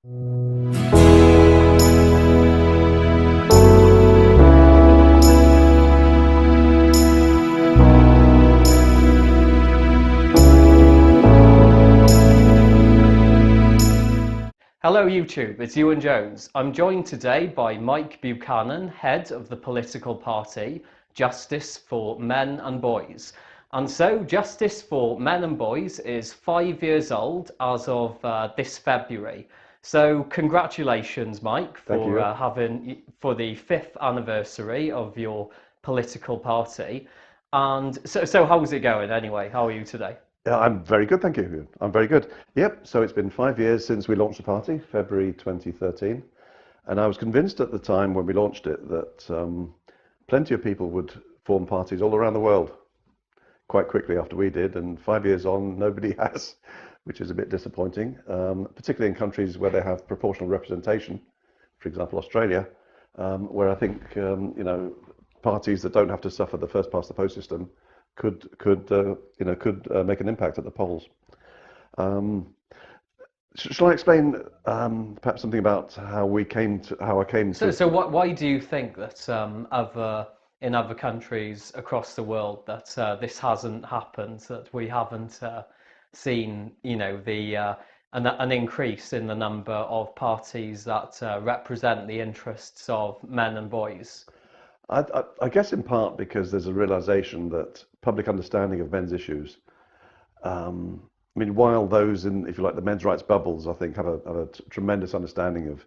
Hello YouTube, it's Ewan Jones. I'm joined today by Mike Buchanan, head of the political party Justice for Men and Boys. And so Justice for Men and Boys is 5 years old as of this February. So congratulations, Mike, for for the 5th anniversary of your political party. And so how's it going anyway? How are you today? Yeah, I'm very good, thank you. I'm very good. Yep, so it's been 5 years since we launched the party, February 2013. And I was convinced at the time when we launched it that plenty of people would form parties all around the world quite quickly after we did. And 5 years on, nobody has, which is a bit disappointing, particularly in countries where they have proportional representation, for example, Australia, where I think, parties that don't have to suffer the first past the post system could make an impact at the polls. Shall I explain perhaps something about how I came to? So why do you think that in other countries across the world that this hasn't happened? That we haven't seen, an increase in the number of parties that represent the interests of men and boys? I guess in part because there's a realization that public understanding of men's issues, while those in, if you like, the men's rights bubbles, I think have a tremendous understanding of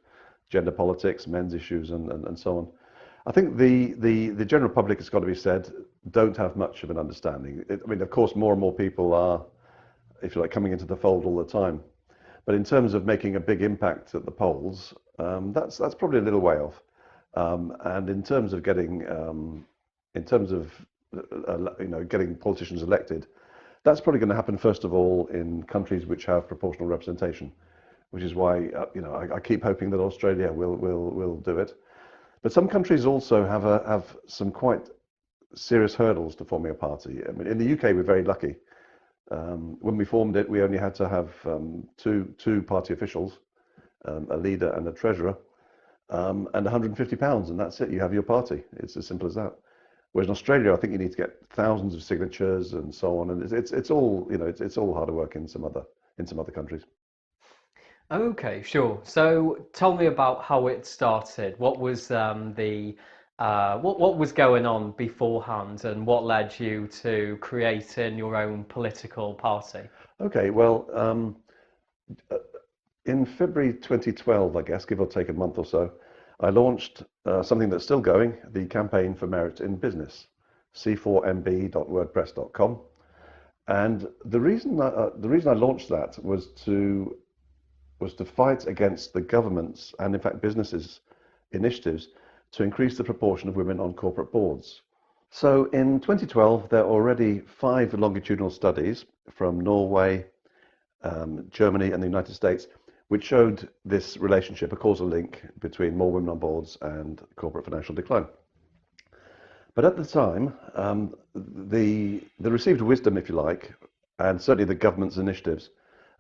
gender politics, men's issues, and so on. I think the general public, it's got to be said, don't have much of an understanding. Of course, more and more people are, if you like, coming into the fold all the time. But in terms of making a big impact at the polls, that's probably a little way off. And in terms of getting, getting politicians elected, that's probably going to happen first of all in countries which have proportional representation, which is why I keep hoping that Australia will do it. But some countries also have some quite serious hurdles to forming a party. In the UK, we're very lucky. When we formed it, we only had to have two party officials, a leader and a treasurer. And £150, and that's it. You have your party. It's as simple as that. Whereas in Australia, I think you need to get thousands of signatures and so on, and it's all it's all harder work in some other countries. Okay, sure. So tell me about how it started. What was what was going on beforehand, and what led you to creating your own political party? Okay, well, in February 2012, I guess, give or take a month or so, I launched something that's still going, the Campaign for Merit in Business, J4MB.wordpress.com. And the reason I launched that was to fight against the government's and, in fact, businesses' initiatives to increase the proportion of women on corporate boards. So in 2012, there are already 5 longitudinal studies from Norway, Germany, and the United States, which showed this relationship, a causal link between more women on boards and corporate financial decline. But at the time, the received wisdom, if you like, and certainly the government's initiatives,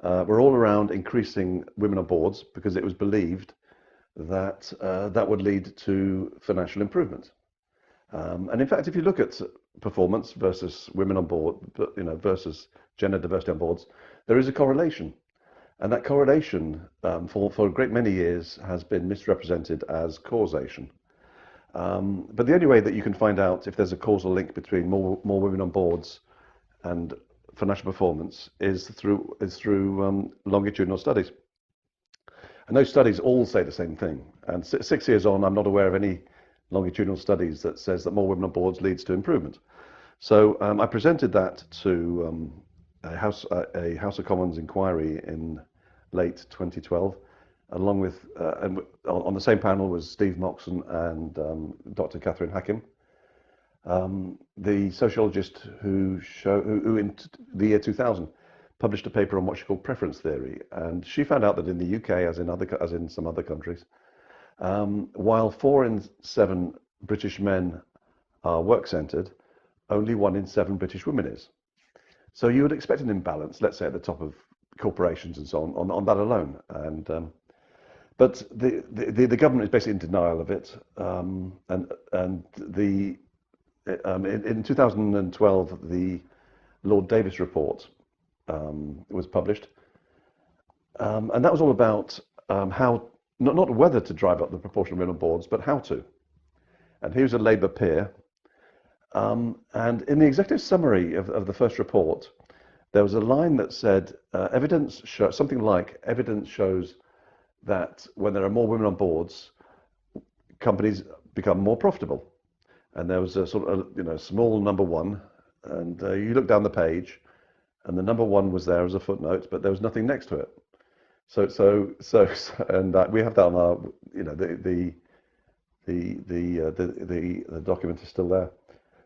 were all around increasing women on boards because it was believed that that would lead to financial improvement. And in fact, if you look at performance versus women on board, versus gender diversity on boards, there is a correlation. And that correlation, for a great many years, has been misrepresented as causation. But the only way that you can find out if there's a causal link between more women on boards and financial performance is through longitudinal studies. And those studies all say the same thing. And 6 years on, I'm not aware of any longitudinal studies that says that more women on boards leads to improvement. So I presented that to a House of Commons inquiry in late 2012, along with and on the same panel was Steve Moxon and Dr. Catherine Hackim, the sociologist who in the year 2000 published a paper on what she called preference theory, and she found out that in the UK, as in some other countries, while 4 in 7 British men are work-centred, only 1 in 7 British women is. So you would expect an imbalance, let's say at the top of corporations and so on that alone. And But the government is basically in denial of it, and in 2012 the Lord Davis report was published, and that was all about how not whether to drive up the proportion of women on boards, but how to. And he was a Labour peer, and in the executive summary of the first report, there was a line that said, something like, evidence shows that when there are more women on boards, companies become more profitable. And there was a sort of small number one, and you look down the page, and the number one was there as a footnote, but there was nothing next to it. And we have that on our, the document is still there.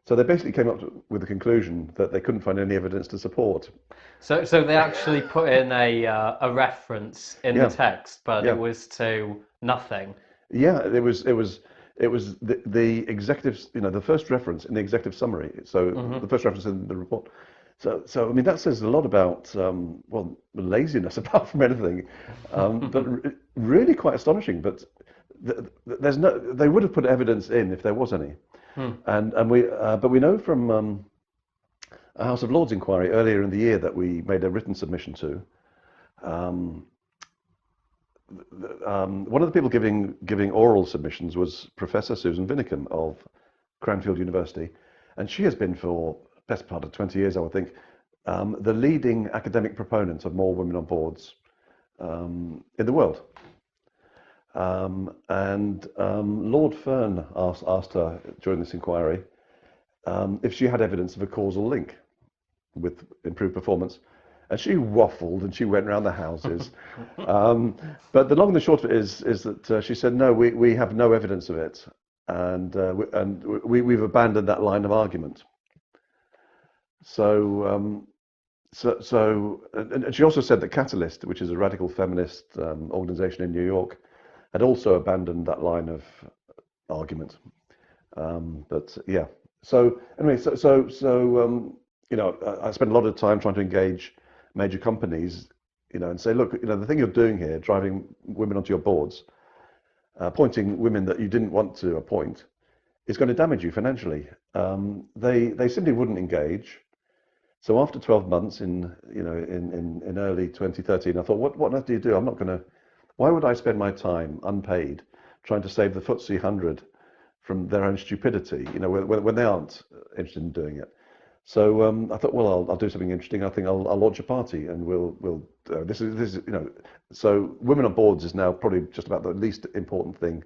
So they basically came up with the conclusion that they couldn't find any evidence to support. So they actually put in a reference in the text, but it was to nothing. Yeah, it was the executives, the first reference in the executive summary. So the first reference in the report. So I mean that says a lot about laziness apart from anything, but really quite astonishing. But they would have put evidence in if there was any. But we know from a House of Lords inquiry earlier in the year that we made a written submission to. One of the people giving oral submissions was Professor Susan Vinicum of Cranfield University, and she has been for the best part of 20 years, I would think, the leading academic proponent of more women on boards in the world. Lord Fern asked her during this inquiry if she had evidence of a causal link with improved performance. And she waffled and she went around the houses. But the long and the short of it is that she said, no, we have no evidence of it. And we've abandoned that line of argument. And she also said that Catalyst, which is a radical feminist organization in New York, had also abandoned that line of argument. But yeah, so anyway, I spent a lot of time trying to engage major companies, and say, look, the thing you're doing here, driving women onto your boards, appointing women that you didn't want to appoint, is going to damage you financially. They simply wouldn't engage. So after 12 months in early 2013, I thought, what on earth do you do? I'm not going to. Why would I spend my time unpaid trying to save the FTSE 100 from their own stupidity? When they aren't interested in doing it. So I thought, well, I'll do something interesting. I think I'll launch a party, and we'll this is So women on boards is now probably just about the least important thing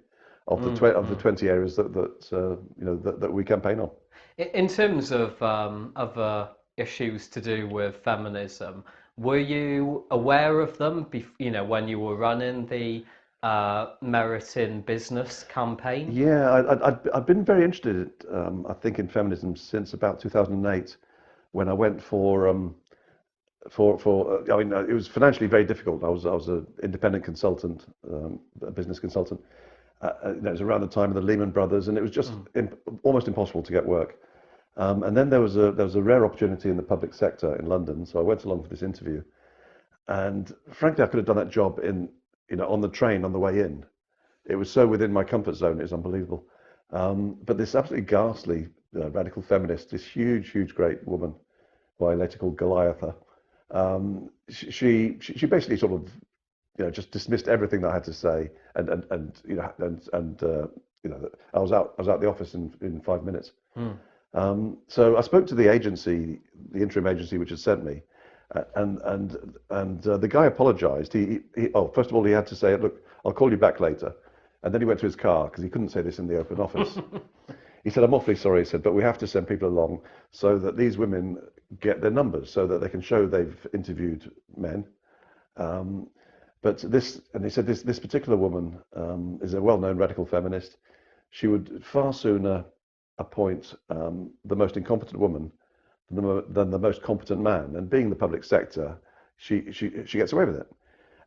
of the 20 areas that we campaign on. In terms of other issues to do with feminism, were you aware of them? When you were running the Merit in Business campaign? Yeah, I've been very interested, I think, in feminism since about 2008, when I went for it was financially very difficult. I was an independent consultant, a business consultant. It was around the time of the Lehman Brothers, and it was just almost impossible to get work. And then there was a rare opportunity in the public sector in London, so I went along for this interview. And frankly, I could have done that job on the train on the way in. It was so within my comfort zone, it was unbelievable. But this absolutely ghastly radical feminist, this huge, great woman, who I later called Goliatha, she basically sort of just dismissed everything that I had to say, and I was out the office in 5 minutes. So I spoke to the agency, the interim agency which had sent me, and the guy apologized. First of all, he had to say, look, I'll call you back later. And then he went to his car because he couldn't say this in the open office. He said, I'm awfully sorry, he said, but we have to send people along so that these women get their numbers, so that they can show they've interviewed men. And he said, this particular woman is a well-known radical feminist. She would far sooner appoint the most incompetent woman than the most competent man. And being the public sector, she gets away with it.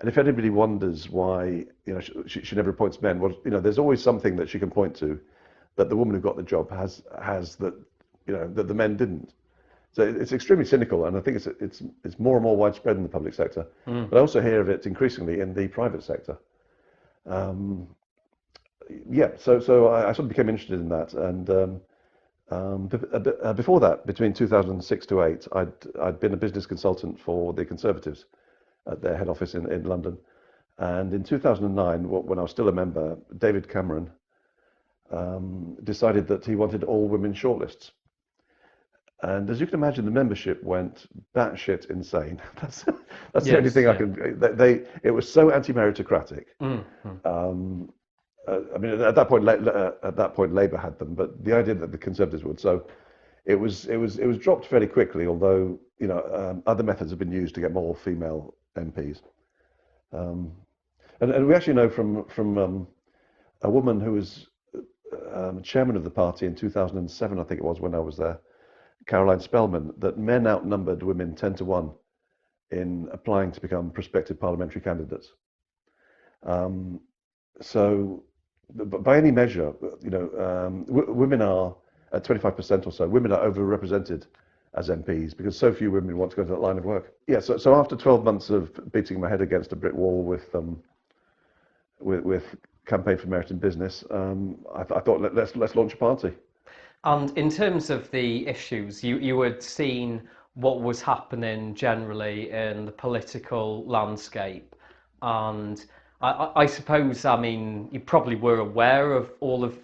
And if anybody wonders why she never appoints men, well, there's always something that she can point to that the woman who got the job has that that the men didn't. So it's extremely cynical, and I think it's more and more widespread in the public sector. But I also hear of it increasingly in the private sector. um, yeah, so I sort of became interested in that, and before that, between 2006 to 8, I'd been a business consultant for the Conservatives at their head office in London, and in 2009, when I was still a member, David Cameron decided that he wanted all women shortlists. And as you can imagine, the membership went batshit insane. That's the only Yes, thing I yeah. can. It was so anti-meritocratic. Mm-hmm. I mean, at that point, Labour had them, but the idea that the Conservatives would. So it was dropped fairly quickly. Although other methods have been used to get more female MPs. Um, and we actually know from a woman who was chairman of the party in 2007, I think it was when I was there, Caroline Spellman, that men outnumbered women 10 to 1 in applying to become prospective parliamentary candidates. Um, so, by any measure, women are at 25% or so. Women are overrepresented as MPs because so few women want to go to that line of work. Yeah. So after 12 months of beating my head against a brick wall with Campaign for Merit in Business, I thought let's launch a party. And in terms of the issues, you had seen what was happening generally in the political landscape, and I suppose, I mean, you probably were aware of all of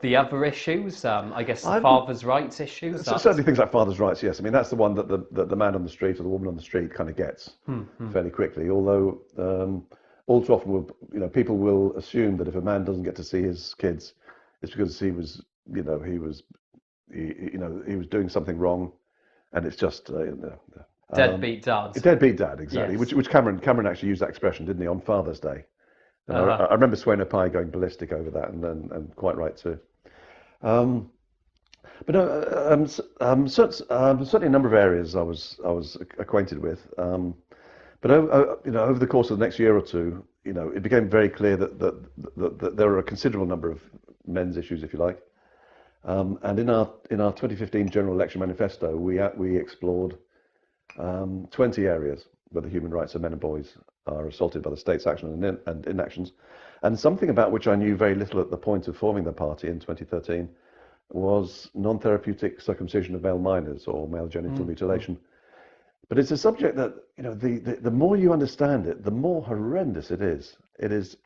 the other issues. I guess the I father's rights issues. That. certainly things like father's rights. Yes, I mean that's the one that the man on the street or the woman on the street kind of gets fairly quickly. Although all too often, people will assume that if a man doesn't get to see his kids, it's because he was, he was doing something wrong, and it's just Deadbeat dad. deadbeat dad, exactly. Yes. Which Cameron actually used that expression, didn't he, on Father's Day? And Uh-huh. I remember Swain Pye going ballistic over that, and quite right too. Um, but no, certainly a number of areas I was acquainted with. But over the course of the next year or two, it became very clear that there are a considerable number of men's issues, if you like. And in our 2015 General Election Manifesto, we explored 20 areas where the human rights of men and boys are assaulted by the state's action and inactions. And something about which I knew very little at the point of forming the party in 2013 was non-therapeutic circumcision of male minors or male genital mutilation. But it's a subject that, the more you understand it, the more horrendous it is. It is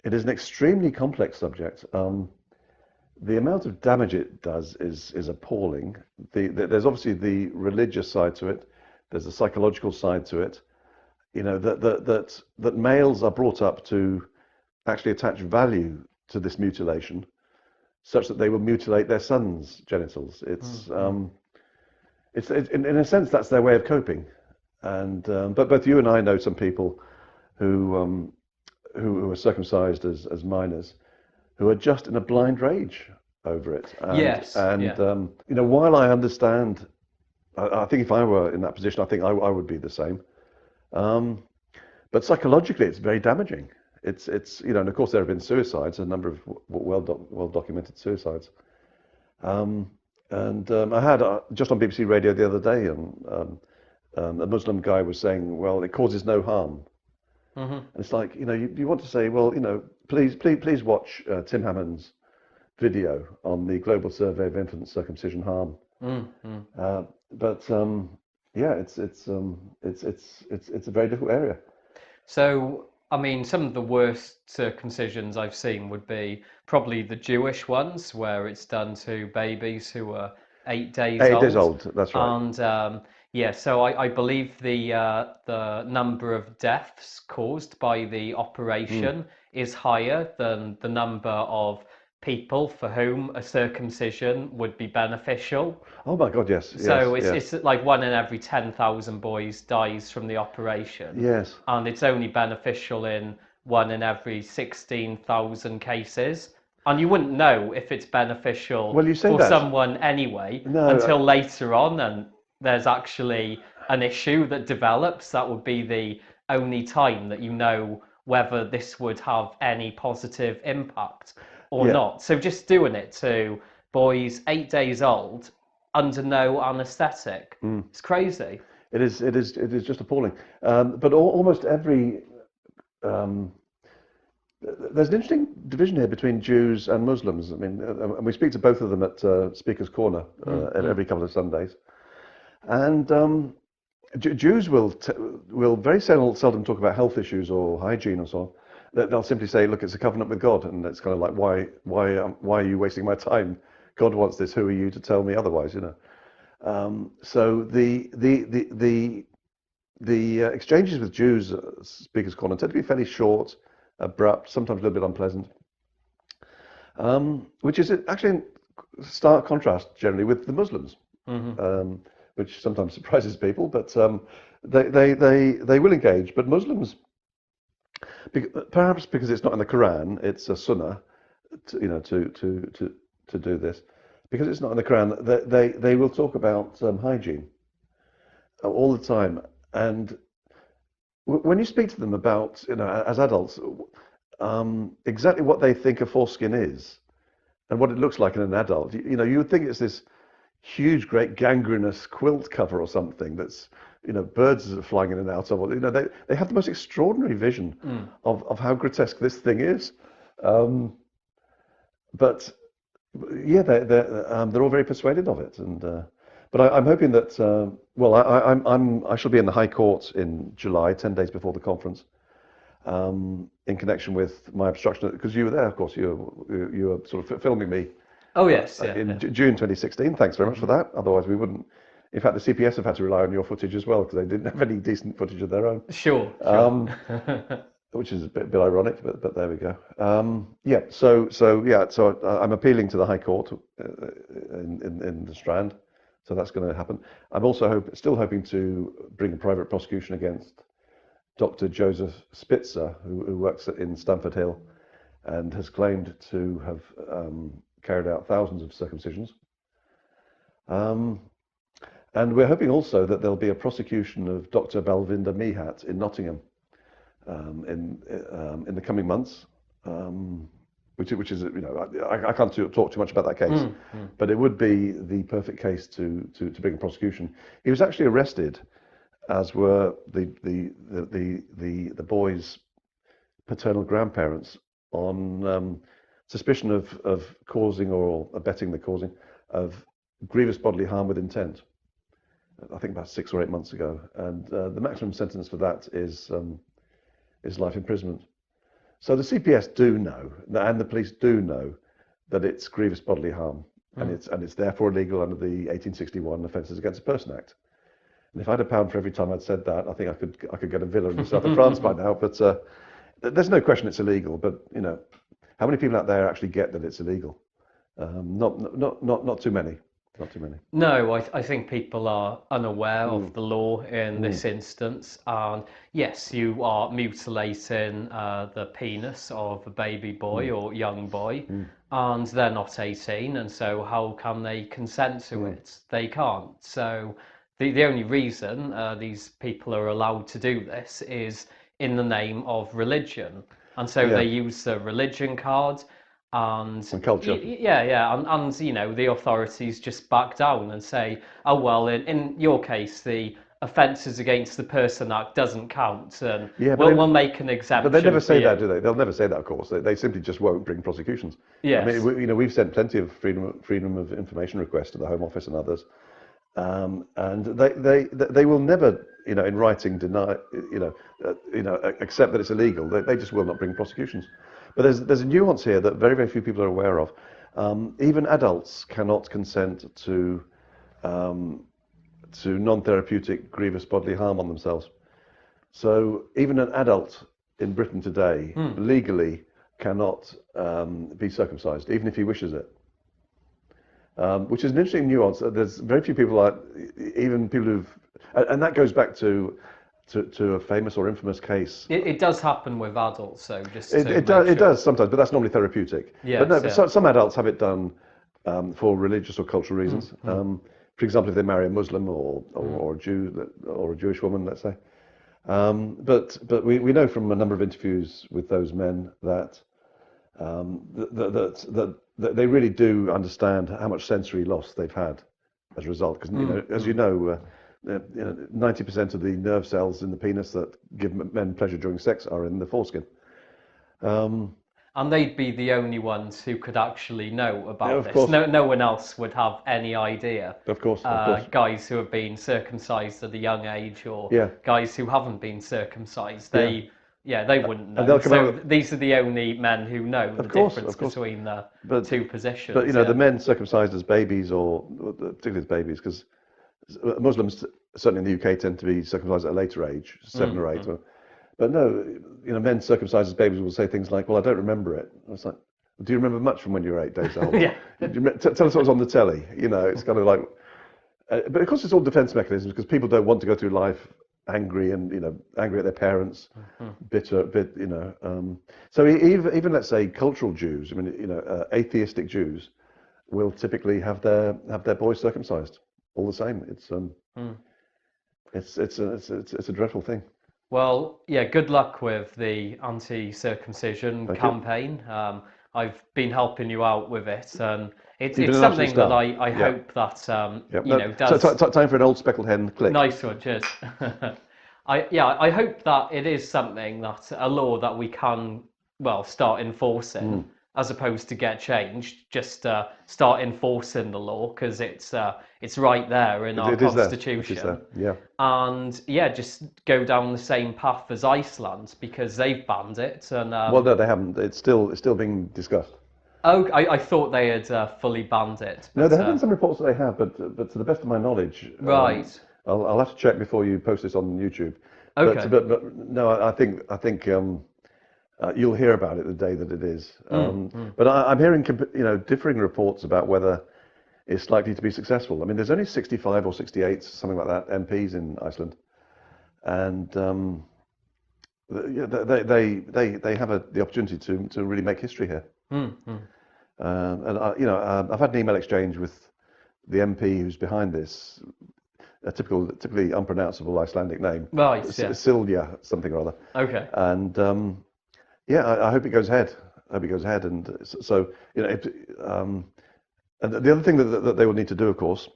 an extremely complex subject. The amount of damage it does is appalling. There's obviously the religious side to it. There's a psychological side to it. That males are brought up to actually attach value to this mutilation, such that they will mutilate their sons' genitals. It's in a sense that's their way of coping. And but both you and I know some people who were circumcised as minors, who are just in a blind rage over it. Yes. And Yeah. while I understand, I think if I were in that position, I think I would be the same. But psychologically, it's very damaging. It's and of course there have been suicides, a number of well documented suicides. I had just on BBC Radio the other day, a Muslim guy was saying, well, it causes no harm. And it's like, you want to say, well, please watch Tim Hammond's video on the Global Survey of Infant Circumcision Harm. But yeah, it's a very difficult area. So, I mean, some of the worst circumcisions I've seen would be probably the Jewish ones, where it's done to babies who are 8 days 8 days old. old, that's right. And yeah, so I believe the number of deaths caused by the operation is higher than the number of people for whom a circumcision would be beneficial. Oh my God, yes, So yes, it's like 1 in every 10,000 boys dies from the operation, yes. and it's only beneficial in 1 in every 16,000 cases. And you wouldn't know if it's beneficial Well, you say for that. someone anyway No, until later on, and there's actually an issue that develops. That would be the only time that you know whether this would have any positive impact or yeah. not. So just doing it to boys 8 days old under no anaesthetic. It's crazy. It is just appalling. But almost every there's an interesting division here between Jews and Muslims. I mean, and we speak to both of them at Speaker's Corner every couple of Sundays. And Jews will very seldom talk about health issues or hygiene or so on. They'll simply say, look, it's a covenant with God, and it's kind of like, why are you wasting my time? God wants this. Who are you to tell me otherwise? You know. So the exchanges with Jews at Speaker's Corner tend to be fairly short, abrupt, sometimes a little bit unpleasant, which is actually in stark contrast generally with the Muslims, which sometimes surprises people. But they will engage. But Muslims, perhaps because it's not in the Quran, it's a sunnah, to do this. Because it's not in the Quran, they will talk about hygiene all the time. And when you speak to them about, as adults, exactly what they think a foreskin is and what it looks like in an adult, you would think it's this huge, great gangrenous quilt cover or something that's, birds are flying in and out of it. They have the most extraordinary vision of how grotesque this thing is. But yeah, they're all very persuaded of it. But I'm hoping that, I shall be in the High Court in July, 10 days before the conference, in connection with my obstruction, because you were there, of course, you were sort of filming me. Oh, yes. In June 2016. Thanks very much for that. Otherwise, we wouldn't. In fact, the CPS have had to rely on your footage as well, because they didn't have any decent footage of their own. Sure. Which is a bit ironic, but there we go. So I'm appealing to the High Court in the Strand. So that's going to happen. I'm also still hoping to bring a private prosecution against Dr. Joseph Spitzer, who works in Stamford Hill and has claimed to have carried out thousands of circumcisions. And we're hoping also that there'll be a prosecution of Dr. Balvinder Mehat in Nottingham in the coming months. Which is, I can't talk too much about that case, but it would be the perfect case to bring a prosecution. He was actually arrested, as were the boy's paternal grandparents, on suspicion of causing or abetting the causing of grievous bodily harm with intent. I think about 6 or 8 months ago, and the maximum sentence for that is life imprisonment. So the CPS do know, and the police do know, that it's grievous bodily harm, and it's therefore illegal under the 1861 Offences Against a Person Act. And if I had £1 for every time I'd said that, I think I could get a villa in the south of France by now. But there's no question it's illegal. But how many people out there actually get that it's illegal? Not too many. Not too many. No, I think people are unaware of the law in this instance. And yes, you are mutilating the penis of a baby boy or young boy, and they're not 18, and so how can they consent to it? They can't. So the only reason these people are allowed to do this is in the name of religion. And so they use the religion card. And culture. And the authorities just back down and say, oh well, in your case, the Offences Against the Person Act doesn't count, and we'll make an exemption. But they never say that, do they? They'll never say that, of course. They simply just won't bring prosecutions. Yes. I mean, we've sent plenty of freedom of information requests to the Home Office and others, and they will never, in writing, deny, accept that it's illegal. They just will not bring prosecutions. But there's a nuance here that very, very few people are aware of. Even adults cannot consent to non-therapeutic grievous bodily harm on themselves. So even an adult in Britain today legally cannot be circumcised, even if he wishes it. Which is an interesting nuance. There's very few people, even people who've, and that goes back to a famous or infamous case. It does happen with adults, so just it does sometimes, but that's normally therapeutic. Yes, but some adults have it done for religious or cultural reasons. For example, if they marry a Muslim or a Jew or a Jewish woman, let's say. But we know from a number of interviews with those men that that they really do understand how much sensory loss they've had as a result. Because as you know, 90% of the nerve cells in the penis that give men pleasure during sex are in the foreskin. And they'd be the only ones who could actually know Yeah, about of this. course, No one else would have any idea. of course, of course. Guys who have been circumcised at a young age, or Yeah, guys who haven't been circumcised, yeah. they wouldn't And know. they'll come So out. these are the only men who know the difference Of course. between the But two but positions. the Yeah. men circumcised as babies, or particularly as babies, because Muslims certainly in the UK tend to be circumcised at a later age, 7 or 8. But no, men circumcised as babies will say things like, "Well, I don't remember it." I was like, "Do you remember much from when you were 8 days old? Yeah. Tell us what was on the telly." It's kind of like, but of course, it's all defense mechanisms because people don't want to go through life angry and angry at their parents, bitter, so even let's say cultural Jews, I mean, atheistic Jews will typically have their boys circumcised all the same. It's a dreadful thing. Well, yeah, good luck with the anti-circumcision Thank you. campaign. I've been helping you out with it, and it's You've been it's an absolute something that star. I Yeah. hope that Yeah. you know does. So time for an old speckled hen click. Nice one, cheers. I hope that it is something that a law that we can start enforcing as opposed to get changed. Just start enforcing the law because it's right there in our It is there. constitution. It is there. Yeah. And yeah, just go down the same path as Iceland because they've banned it. And Well, no, they haven't. It's still being discussed. oh, I thought they had fully banned it. No, But, there have been some reports that they have, but to the best of my knowledge, right. I'll have to check before you post this on YouTube. Okay. But no, I think you'll hear about it the day that it is. But I'm hearing differing reports about whether it's likely to be successful. I mean, there's only 65 or 68, something like that, MPs in Iceland, and they have the opportunity to really make history here. And I've had an email exchange with the MP who's behind this, a typically unpronounceable Icelandic name, Right. Yeah. Silja something or other. Okay. And I hope it goes ahead. And so and the other thing that they will need to do, of course,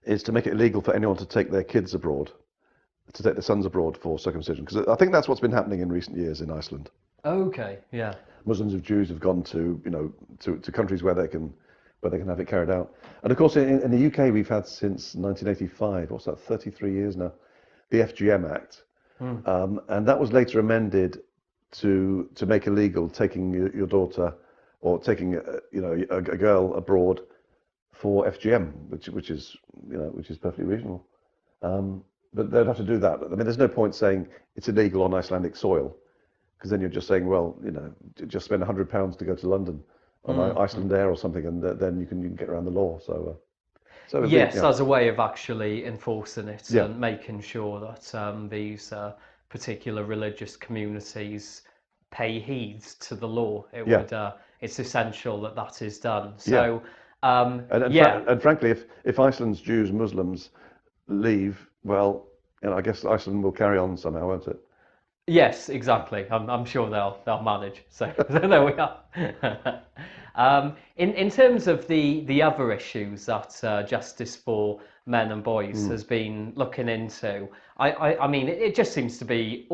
is to make it illegal for anyone to take their kids abroad, to take their sons abroad for circumcision, because I think that's what's been happening in recent years in Iceland. Okay. Yeah. Muslims and Jews have gone to to countries where they can have it carried out. And of course, in the UK, we've had since 1985, what's that, 33 years now, the FGM Act, and that was later amended to make illegal taking your daughter or taking a girl abroad for FGM, which is perfectly reasonable. But they'd have to do that. I mean, there's no point saying it's illegal on Icelandic soil, because then you're just saying, well, just spend £100 to go to London on Iceland Air or something, and then you can get around the law. So yes, as a way of actually enforcing it and making sure that these particular religious communities pay heed to the law. It's essential that is done. So and frankly, if Iceland's Jews, Muslims leave, well, I guess Iceland will carry on somehow, won't it? Yes, exactly. I'm sure they'll manage. So there we are. In terms of the other issues that Justice for Men and Boys has been looking into, I mean, it just seems to be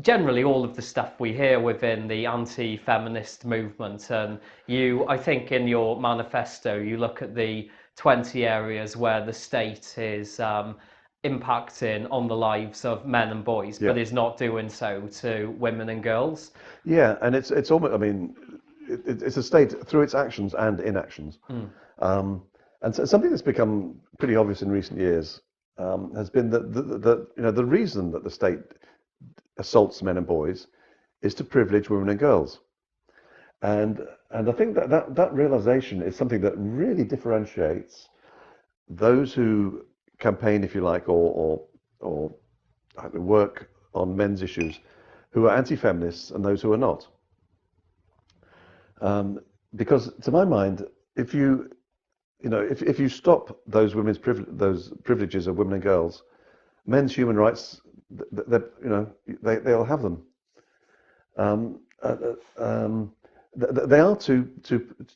generally all of the stuff we hear within the anti-feminist movement. And I think in your manifesto, you look at the 20 areas where the state is impacting on the lives of men and boys, but is not doing so to women and girls. Yeah, and it's almost, I mean, it's a state through its actions and inactions. And so something that's become pretty obvious in recent years has been that the reason that the state assaults men and boys is to privilege women and girls. And I think that realization is something that really differentiates those who campaign, if you like, or work on men's issues, who are anti-feminists, and those who are not. Because to my mind, if you stop those those privileges of women and girls, men's human rights, they'll have them. They are two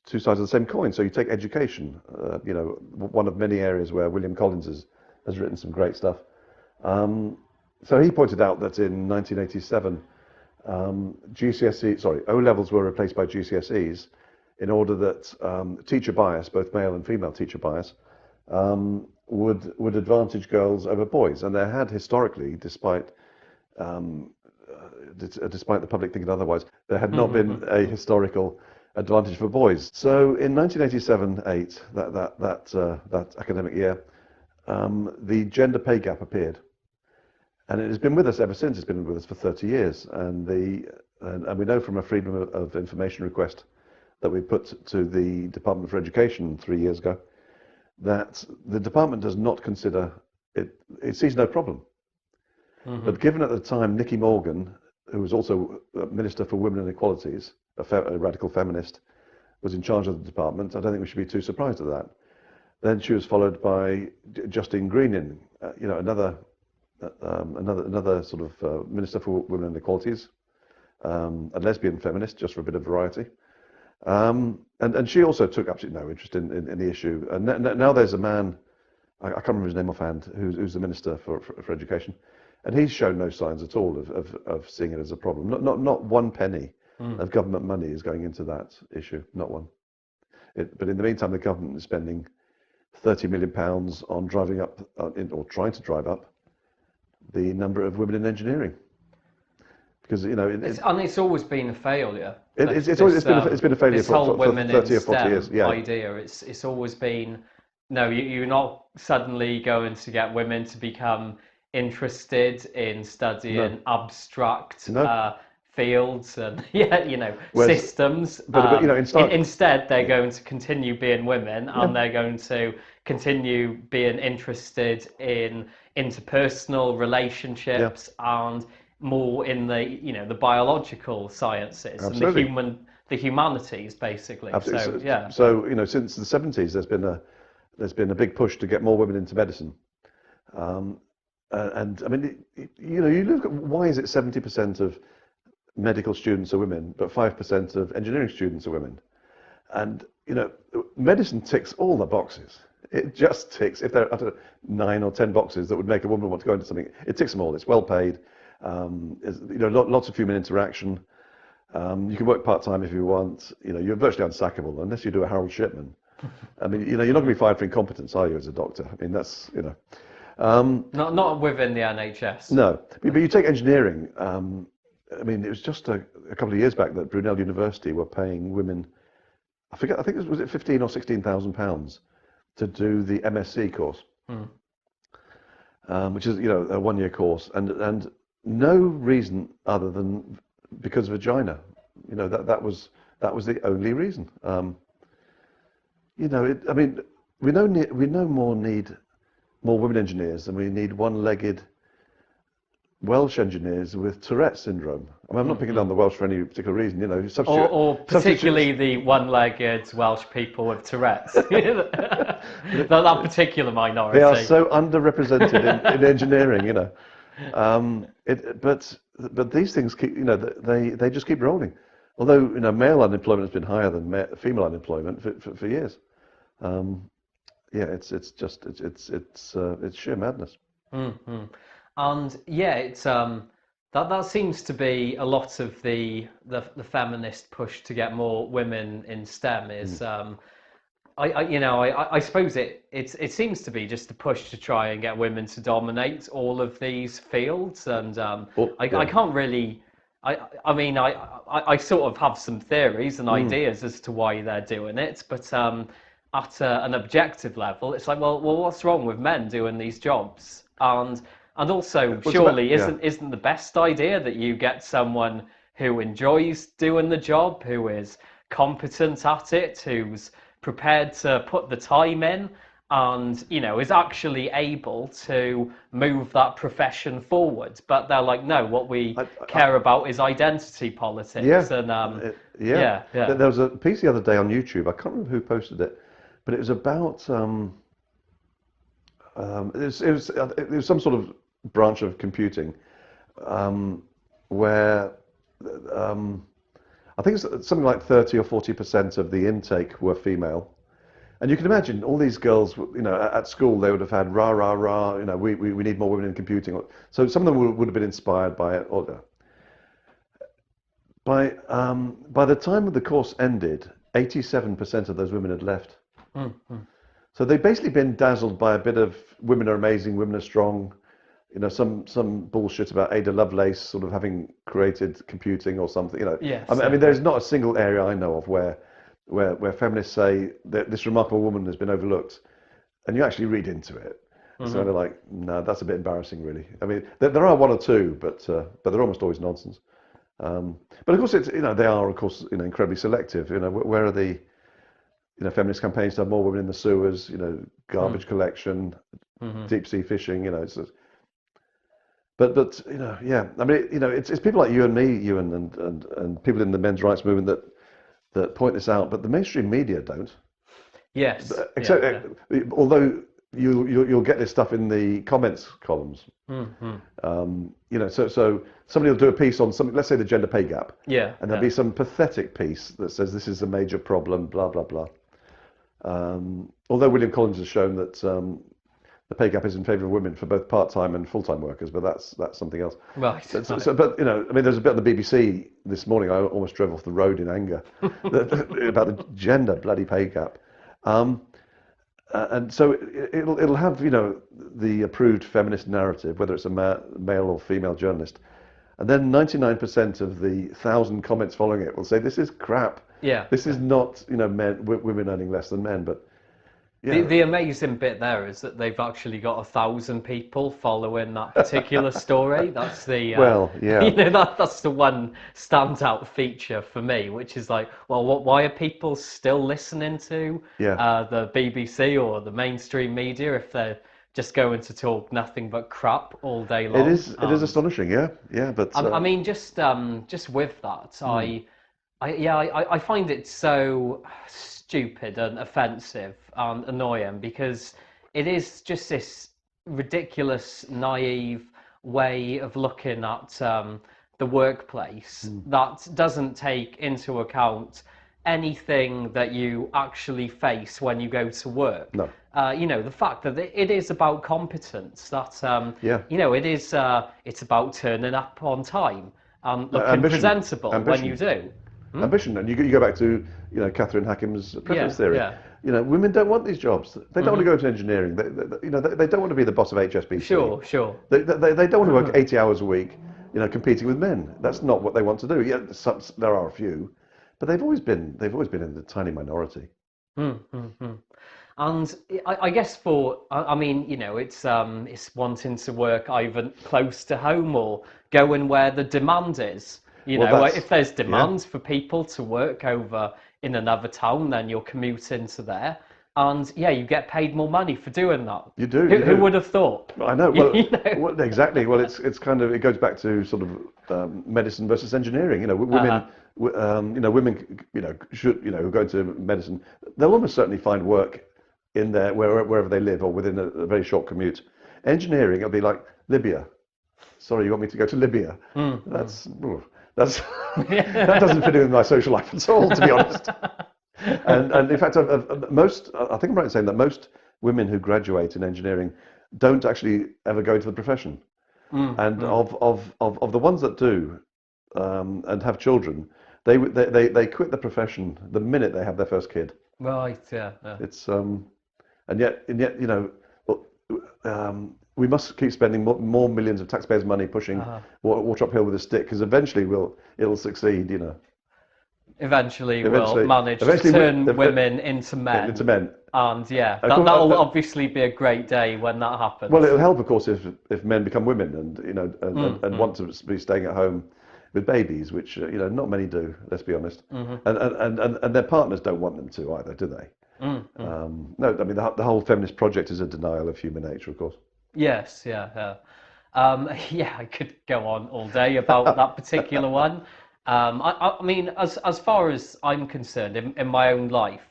sides of the same coin. So you take education, one of many areas where William Collins has written some great stuff. So he pointed out that in 1987, O levels were replaced by GCSEs in order that teacher bias, both male and female teacher bias, would advantage girls over boys. And there had historically, despite the public thinking otherwise, there had not been a historical advantage for boys. So in 1987-8, that academic year, the gender pay gap appeared, and it has been with us ever since. It's been with us for 30 years, and we know from a Freedom of Information request that we put to the Department for Education 3 years ago that the department does not consider it. It sees no problem. But given at the time Nicky Morgan, who was also Minister for Women and Equalities, a radical feminist, was in charge of the department, I don't think we should be too surprised at that. Then she was followed by Justine Greening, another sort of Minister for Women and Equalities, a lesbian feminist, just for a bit of variety. And she also took absolutely no interest in the issue. And now there's a man, I can't remember his name offhand, who's the Minister for Education, and he's shown no signs at all of seeing it as a problem. Not one penny of government money is going into that issue, not one. But in the meantime, the government is spending £30 million on driving up, or trying to drive up, the number of women in engineering. Because it's always been a failure. It's been a failure for 30 or 40 years. Yeah. Idea. It's always been, no, you're not suddenly going to get women to become interested in studying abstract fields and systems. Instead, they're going to continue being women, and they're going to continue being interested in interpersonal relationships and more in the biological sciences. Absolutely. And the humanities, basically. Absolutely. So So since the 70s, there's been a big push to get more women into medicine. And I mean, you look at why is it 70% of medical students are women, but 5% of engineering students are women. And medicine ticks all the boxes. It just ticks. If there are 9 or 10 boxes that would make a woman want to go into something, it ticks them all. It's well paid. Lots of human interaction. You can work part-time if you want. You're virtually unsackable unless you do a Harold Shipman. I mean, you're not going to be fired for incompetence, are you, as a doctor? I mean, that's not within the NHS. No, but you take engineering. I mean, it was just a couple of years back that Brunel University were paying women, I think it was £15,000 or £16,000 to do the MSc course, which is a 1-year course, and no reason other than because vagina. That was the only reason. I mean, we no more need more women engineers than we need one-legged Welsh engineers with Tourette's syndrome. I mean, I'm not picking on the Welsh for any particular reason, or particularly the one-legged Welsh people with Tourette's. that particular minority. They are so underrepresented in engineering, But these things keep, they just keep rolling. Although male unemployment has been higher than female unemployment for years. It's sheer madness. And it's that seems to be a lot of the feminist push to get more women in STEM is I suppose it seems to be just a push to try and get women to dominate all of these fields, and I can't really. I mean, I sort of have some theories and ideas as to why they're doing it, but at an objective level, it's like, well, what's wrong with men doing these jobs? And also, surely isn't the best idea that you get someone who enjoys doing the job, who is competent at it, who's prepared to put the time in, and is actually able to move that profession forward. But they're like, no, what we care about is identity politics. There was a piece the other day on YouTube. I can't remember who posted it, but it was about it was some sort of branch of computing where I think it's something like 30 or 40% of the intake were female. And you can imagine all these girls, at school they would have had rah, rah, rah, we need more women in computing. So some of them would have been inspired by it. by the time the course ended, 87% of those women had left. So they've basically been dazzled by a bit of women are amazing, women are strong, some bullshit about Ada Lovelace sort of having created computing or something. Yes, I mean, there's not a single area I know of where feminists say that this remarkable woman has been overlooked, and you actually read into it. So they're like, no, that's a bit embarrassing, really. I mean, there are one or two, but they're almost always nonsense. But of course, they are, of course, incredibly selective. Where are the feminist campaigns to have more women in the sewers? Garbage collection, deep sea fishing. But yeah. I mean, it's people like you and me, Ewan, and people in the men's rights movement that point this out. But the mainstream media don't. Yes. Except, although you'll get this stuff in the comments columns. So somebody will do a piece on something, let's say the gender pay gap. Yeah. And there'll be some pathetic piece that says this is a major problem, blah, blah, blah. Although William Collins has shown that the pay gap is in favour of women for both part-time and full-time workers, but that's something else. Right. But I mean, there's a bit on the BBC this morning. I almost drove off the road in anger about the gender bloody pay gap. And so it'll have the approved feminist narrative, whether it's a male or female journalist, and then 99% of the 1,000 comments following it will say this is crap. Yeah. This is not women earning less than men, but. Yeah. The amazing bit there is that they've actually got 1,000 people following that particular story. That's the well, yeah. That's the one standout feature for me, which is like, well, why are people still listening to the BBC or the mainstream media if they're just going to talk nothing but crap all day long? It is astonishing, yeah. But I mean, just with that, I find it so stupid and offensive and annoying because it is just this ridiculous, naive way of looking at the workplace that doesn't take into account anything that you actually face when you go to work. No. The fact that it is about competence, that it is it's about turning up on time and looking presentable when you do. Ambition, and you go back to Catherine Hackham's preference theory. Women don't want these jobs. They don't want to go into engineering. They don't want to be the boss of HSBC. Sure. They don't want to work 80 hours a week, competing with men. That's not what they want to do. Yeah, there are a few, but they've always been in the tiny minority. And I guess it's wanting to work either close to home or going where the demand is. If there's demand for people to work over in another town, then you're commuting to there. And you get paid more money for doing that. You do. Who would have thought? I know. Well, exactly. Well, it's kind of, it goes back to sort of medicine versus engineering. Women, should who go into medicine, they'll almost certainly find work in there wherever they live or within a very short commute. Engineering, it'll be like Libya. Sorry, you want me to go to Libya? That doesn't fit in with my social life at all, to be honest. And in fact, I think I'm right in saying that most women who graduate in engineering don't actually ever go into the profession. And of the ones that do and have children, they quit the profession the minute they have their first kid. Right. Yeah. It's and yet we must keep spending more millions of taxpayers' money pushing water uphill with a stick, because eventually it'll succeed. Eventually we'll manage to turn women into men. And that'll obviously be a great day when that happens. Well, it'll help, of course, if men become women and want to be staying at home with babies, which not many do. Let's be honest. And their partners don't want them to either, do they? No, I mean the whole feminist project is a denial of human nature, of course. Yes, I could go on all day about that particular one. I mean, as far as I'm concerned, in my own life,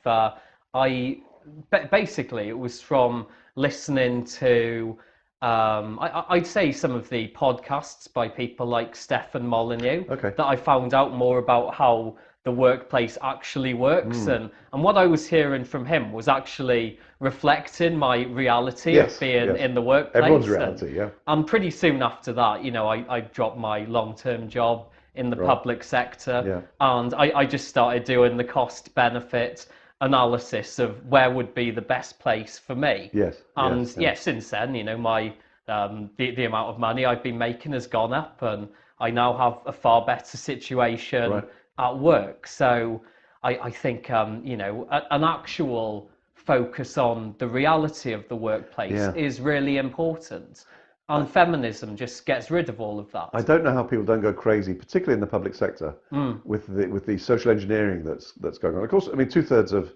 basically it was from listening to, I'd say some of the podcasts by people like Stefan Molyneux that I found out more about how the workplace actually works, and what I was hearing from him was actually reflecting my reality of being in the workplace. Everyone's reality, and pretty soon after that, I dropped my long-term job in the Right. public sector, Yeah. and I just started doing the cost benefit analysis of where would be the best place for me. Yes. And Yes. Yeah. since then, my the amount of money I've been making has gone up, and I now have a far better situation Right. at work. So I think an actual focus on the reality of the workplace Yeah. is really important. And feminism just gets rid of all of I that. don't know how people don't go crazy, particularly in the public sector, with the social engineering that's going on. Of course, I mean, 2/3 of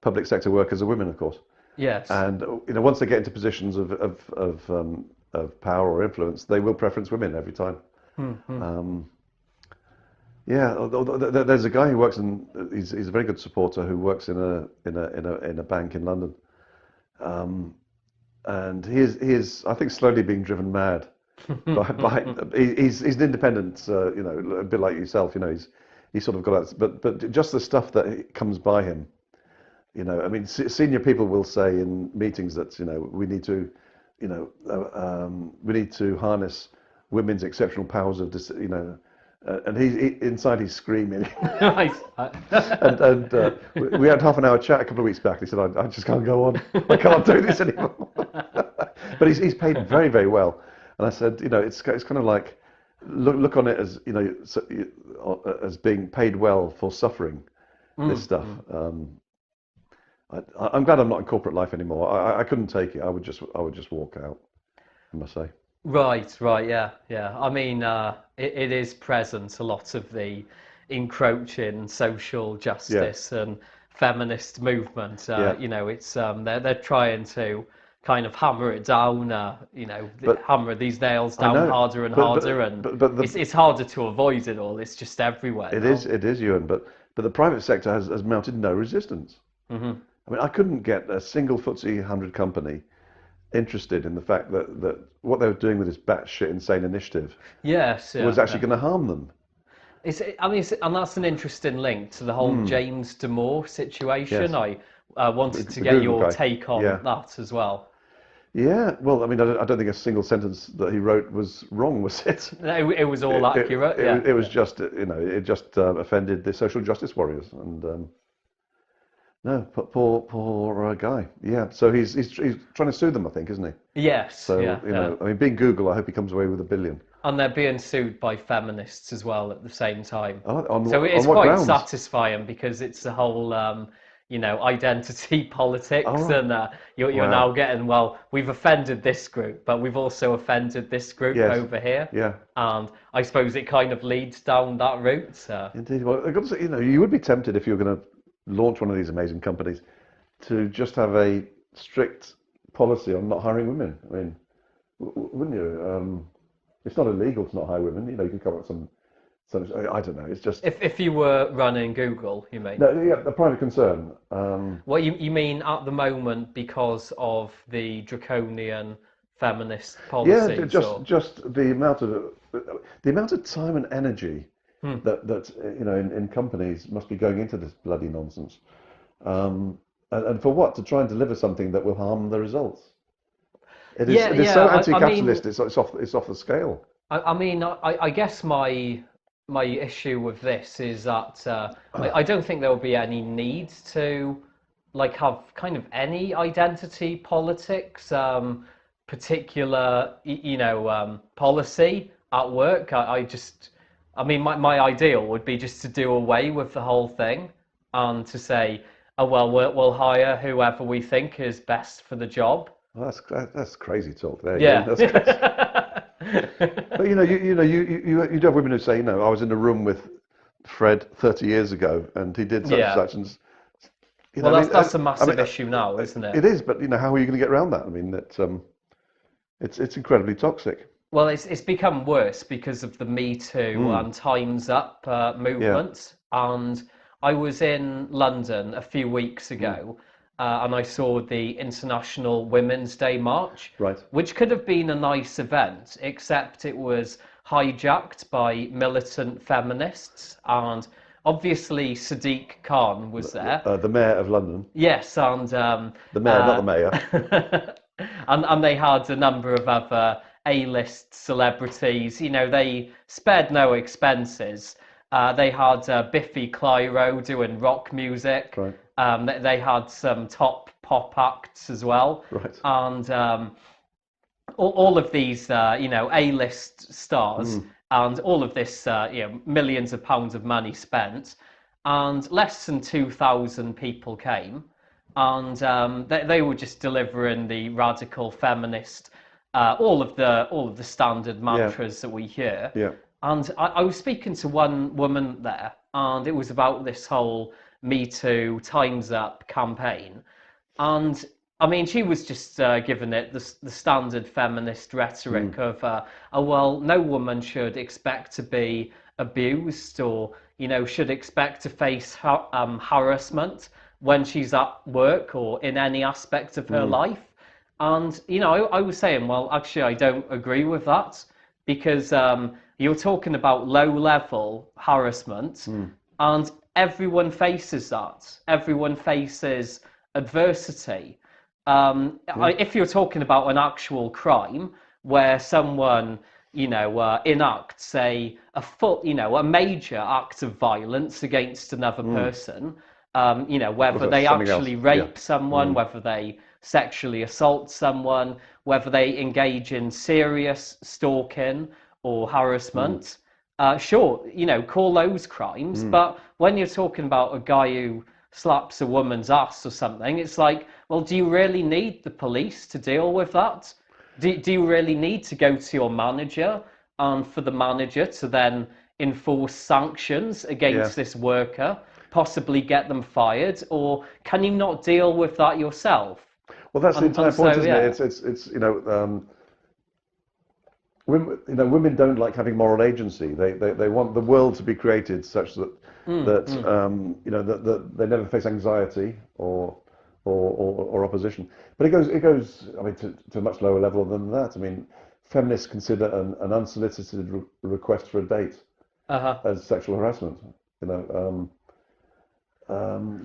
public sector workers are women, of course, Yes. and once they get into positions of power or influence, they will preference women every time. Um, yeah, there's a guy who works in. He's a very good supporter who works in a bank in London, and he is I think slowly being driven mad by he's an independent, a bit like yourself. He's sort of got out, but just the stuff that comes by him. I mean, senior people will say in meetings that we need to harness women's exceptional powers of and inside he's screaming. Right. And we had half an hour chat a couple of weeks back. He said, I just can't go on. I can't do this anymore. But he's paid very, very well. And I said, it's kind of like, look on it as, as being paid well for suffering this stuff. I'm glad I'm not in corporate life anymore. I couldn't take it. I would just walk out, I must say. Right, yeah. I mean, it is present, a lot of the encroaching social justice and feminist movement. It's they're trying to kind of hammer it down, hammer these nails down harder and harder, and it's harder to avoid it all. It's just everywhere. It is, Ewan. But the private sector has mounted no resistance. I mean, I couldn't get a single FTSE 100 company interested in the fact that what they were doing with this batshit insane initiative was actually going to harm them. And that's an interesting link to the whole James Damore situation. Yes. I wanted to The get Google your guy. take on that as well. Yeah, well, I mean, I don't think a single sentence that he wrote was wrong, was it? It was all accurate. It was just, it just offended the social justice warriors, and no, poor guy. Yeah, so he's trying to sue them, I think, isn't he? Yes. So I mean, being Google, I hope he comes away with $1 billion. And they're being sued by feminists as well at the same time. So it's on what quite grounds? satisfying because it's the whole, identity politics, and you're now getting, well, we've offended this group, but we've also offended this group over here. Yeah. And I suppose it kind of leads down that route. Indeed. Well, I've got to say, you would be tempted if you were going to launch one of these amazing companies to just have a strict policy on not hiring women. I mean, wouldn't you? It's not illegal to not hire women. You can come up with some. I don't know. It's just if you were running Google, you mean? No, yeah, a private concern. What you mean at the moment because of the draconian feminist policies? Yeah, just the amount of time and energy that in companies must be going into this bloody nonsense, and for what? To try and deliver something that will harm the results. It is so anti-capitalist. It's off the scale. I guess my issue with this is that I don't think there will be any need to have kind of any identity politics, particular policy at work. My ideal would be just to do away with the whole thing and to say, oh well, we'll hire whoever we think is best for the job. Well, that's crazy talk there. Yeah. That's but you'd have women who say, I was in a room with Fred 30 years ago and he did such and such, and that's a massive issue now, isn't it? It is, but how are you going to get around that? I mean, it's incredibly toxic. Well, it's become worse because of the Me Too and Time's Up movement. And I was in London a few weeks ago. And I saw the International Women's Day March, which could have been a nice event, except it was hijacked by militant feminists, and obviously Sadiq Khan was there. The mayor of London. Yes, and the mayor, not the mayor. and they had a number of other A-list celebrities. You know, they spared no expenses. They had Biffy Clyro doing rock music. Right. They had some top pop acts as well. Right. And all of these, you know, A-list stars, and all of this, you know, millions of pounds of money spent, and less than 2,000 people came, and they were just delivering the radical feminist, all of the standard mantras that we hear. Yeah. And I was speaking to one woman there, and it was about this whole Me Too, Time's Up campaign. And I mean, she was just giving it the standard feminist rhetoric of, oh, well, no woman should expect to be abused, or, you know, should expect to face harassment when she's at work or in any aspect of her life. And, you know, I was saying, well, actually, I don't agree with that, because you're talking about low-level harassment, and everyone faces that. Everyone faces adversity. If you're talking about an actual crime where someone, you know, enacts a major act of violence against another person, you know, whether they actually rape someone, whether they sexually assault someone, whether they engage in serious stalking or harassment, sure, you know, call those crimes. But when you're talking about a guy who slaps a woman's ass or something, it's like, well, do you really need the police to deal with that? Do you really need to go to your manager and for the manager to then enforce sanctions against this worker, possibly get them fired? Or can you not deal with that yourself? Well, that's the entire point, isn't it? It's you know, women don't like having moral agency. They want the world to be created such that you know, that they never face anxiety or opposition. But it goes. I mean, to a much lower level than that. I mean, feminists consider an unsolicited request for a date as sexual harassment. You know,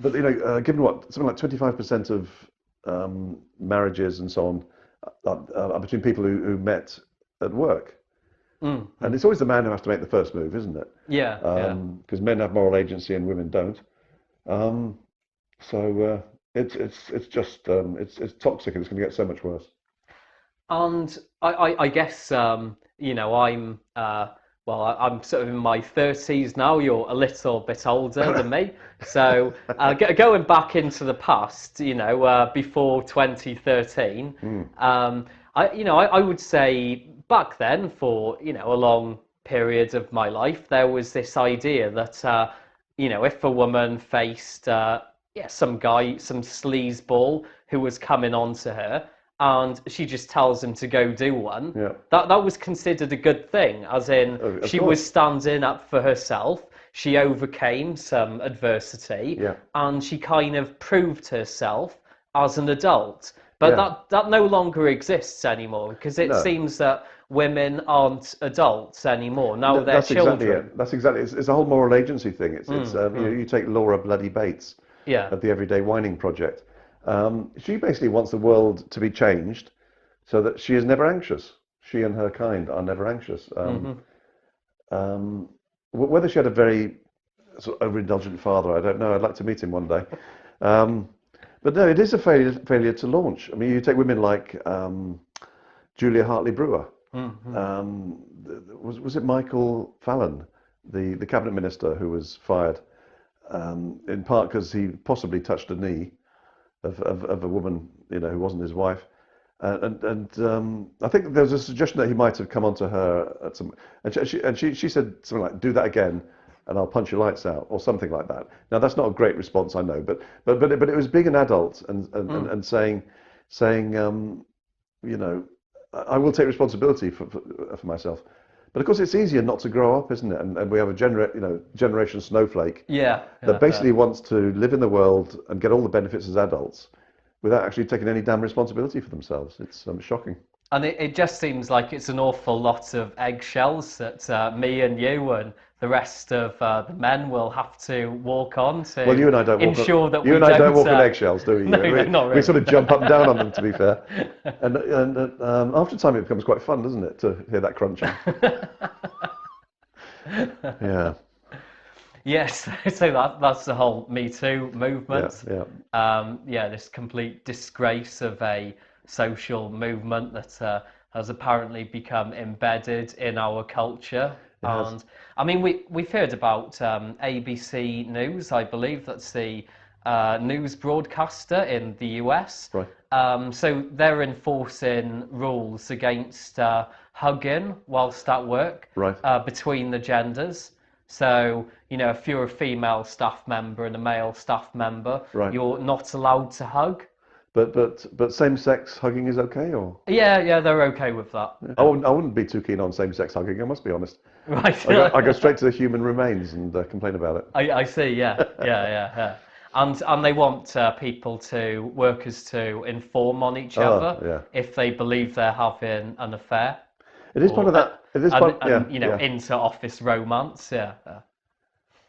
but you know, given what something like 25% of marriages and so on are between people who met at work. And it's always the man who has to make the first move, isn't it? Yeah. Because men have moral agency and women don't. So it's just it's toxic, and it's going to get so much worse. And I guess you know, I'm I'm sort of in my 30s now. You're a little bit older than me, so going back into the past, you know, before 2013, I would say back then, for, you know, a long period of my life, there was this idea that you know, if a woman faced some guy, some sleazeball who was coming on to her, and she just tells him to go do one, that was considered a good thing, as in she was standing up for herself, she overcame some adversity, and she kind of proved herself as an adult. But that no longer exists anymore, because it seems that women aren't adults anymore. Now they're children. Exactly it. That's exactly it. It's a whole moral agency thing. It's you take Laura Bloody Bates of the Everyday Whining Project. She basically wants the world to be changed so that she is never anxious. She and her kind are never anxious. Whether she had a very sort of overindulgent father, I don't know. I'd like to meet him one day. But no, it is a failure to launch. I mean, you take women like Julia Hartley-Brewer. Was it Michael Fallon, the cabinet minister, who was fired in part because he possibly touched a knee of a woman, you know, who wasn't his wife, and I think there was a suggestion that he might have come onto her at some, and she said something like, "Do that again, and I'll punch your lights out," or something like that. Now that's not a great response, I know, but it was being an adult and saying, you know, I will take responsibility for myself. But of course, it's easier not to grow up, isn't it? And we have a generation snowflake that basically wants to live in the world and get all the benefits as adults without actually taking any damn responsibility for themselves. It's shocking. And it just seems like it's an awful lot of eggshells that me and you and the rest of the men will have to walk on to Well, you and I don't walk ensure that you we and I don't walk on don't. eggshells, do we? No, no, not We really. sort of jump up and down on them, to be fair. And after time, it becomes quite fun, doesn't it, to hear that crunching? Yeah, Yes, so that's the whole Me Too yeah, movement. yeah. Yeah, this complete disgrace of a social movement that has apparently become embedded in our culture. It has. And I mean, we've heard about ABC News, I believe that's the news broadcaster in the US. Right. So they're enforcing rules against hugging whilst at work Right. between the genders. So, if you're a female staff member and a male staff member, Right. you're not allowed to hug. But same-sex hugging is okay, or Yeah, they're okay with that. I wouldn't be too keen on same-sex hugging. I must be honest. Right. I go straight to the human remains and complain about it. I see, yeah. And they want workers to inform on each other Yeah. if they believe they're having an affair. It is part of that. It is part. Yeah. Yeah. Inter-office romance, yeah.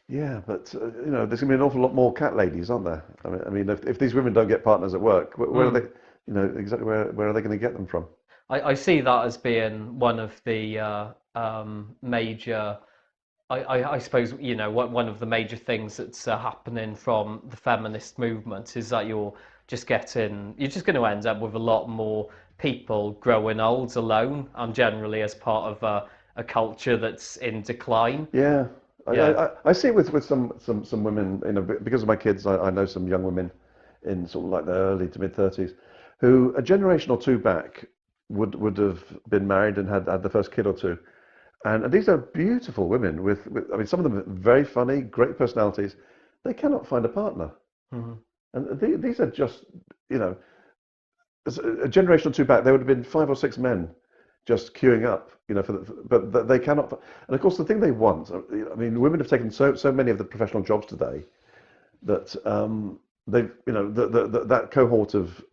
Yeah, but there's going to be an awful lot more cat ladies, aren't there? I mean, if these women don't get partners at work, where are they? Exactly where are they going to get them from? I see that as being one of the major. I suppose one of the major things that's happening from the feminist movement is that you're just going to end up with a lot more people growing old alone, and generally as part of a culture that's in decline. Yeah. Yeah. I see it with some women, because of my kids, I know some young women in sort of like their early to mid-30s who a generation or two back would have been married and had the first kid or two. And these are beautiful women I mean, some of them are very funny, great personalities. They cannot find a partner. Mm-hmm. And these are just, a generation or two back, there would have been 5 or 6 men just queuing up, but they cannot. And of course, the thing they want, I mean, women have taken so many of the professional jobs today that they've, that cohort of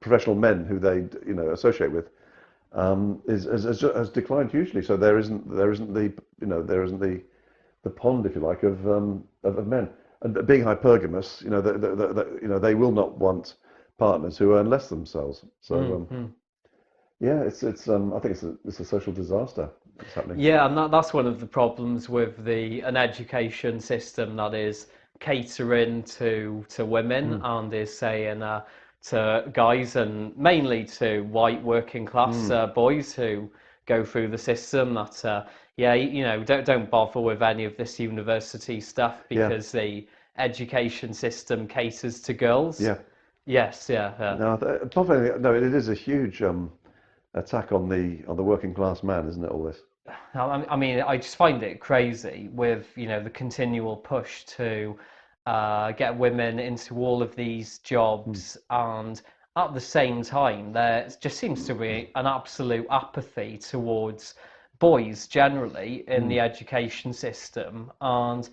professional men who they, associate with, has declined hugely. So there isn't the pond, if you like, of men. And being hypergamous, they will not want partners who earn less themselves. So. Yeah, I think it's a social disaster that's happening. Yeah, and that's one of the problems with an education system that is catering to women and is saying to guys and mainly to white working class boys who go through the system that don't bother with any of this university stuff because the education system caters to girls. Yeah. Yes, yeah. No, it is a huge attack on the working class man, isn't it, all this? I mean, I just find it crazy with, the continual push to get women into all of these jobs, and at the same time, there just seems to be an absolute apathy towards boys generally in the education system, and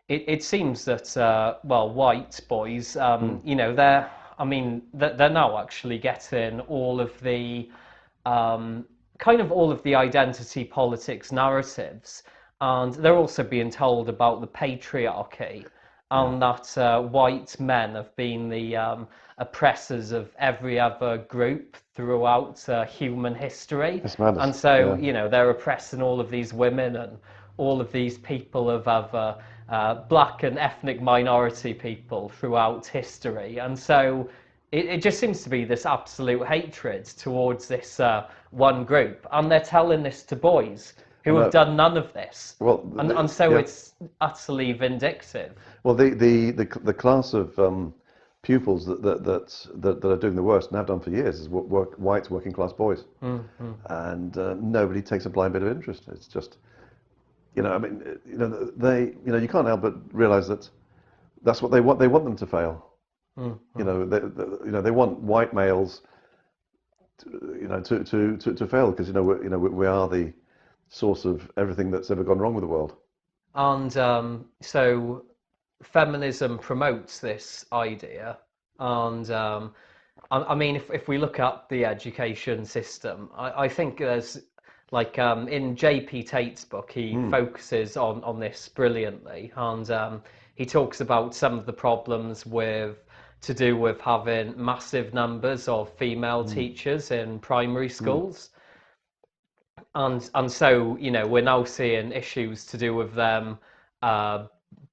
it seems that white boys, they're now actually getting all of the all of the identity politics narratives, and they're also being told about the patriarchy and that white men have been the oppressors of every other group throughout human history. It's madness. And so, they're oppressing all of these women and all of these people of other black and ethnic minority people throughout history. And so it just seems to be this absolute hatred towards this one group. And they're telling this to boys who have done none of this. Well, so it's utterly vindictive. Well, the class of pupils that are doing the worst and have done for years is white working class boys, and nobody takes a blind bit of interest. It's just, you can't help but realise that that's what they want. They want them to fail. They want white males, to fail because we are the source of everything that's ever gone wrong with the world. And so feminism promotes this idea, and I mean, if we look at the education system, I think there's Like in J.P. Tate's book, he focuses on this brilliantly, and he talks about some of the problems to do with having massive numbers of female teachers in primary schools. And so, you know, we're now seeing issues to do with them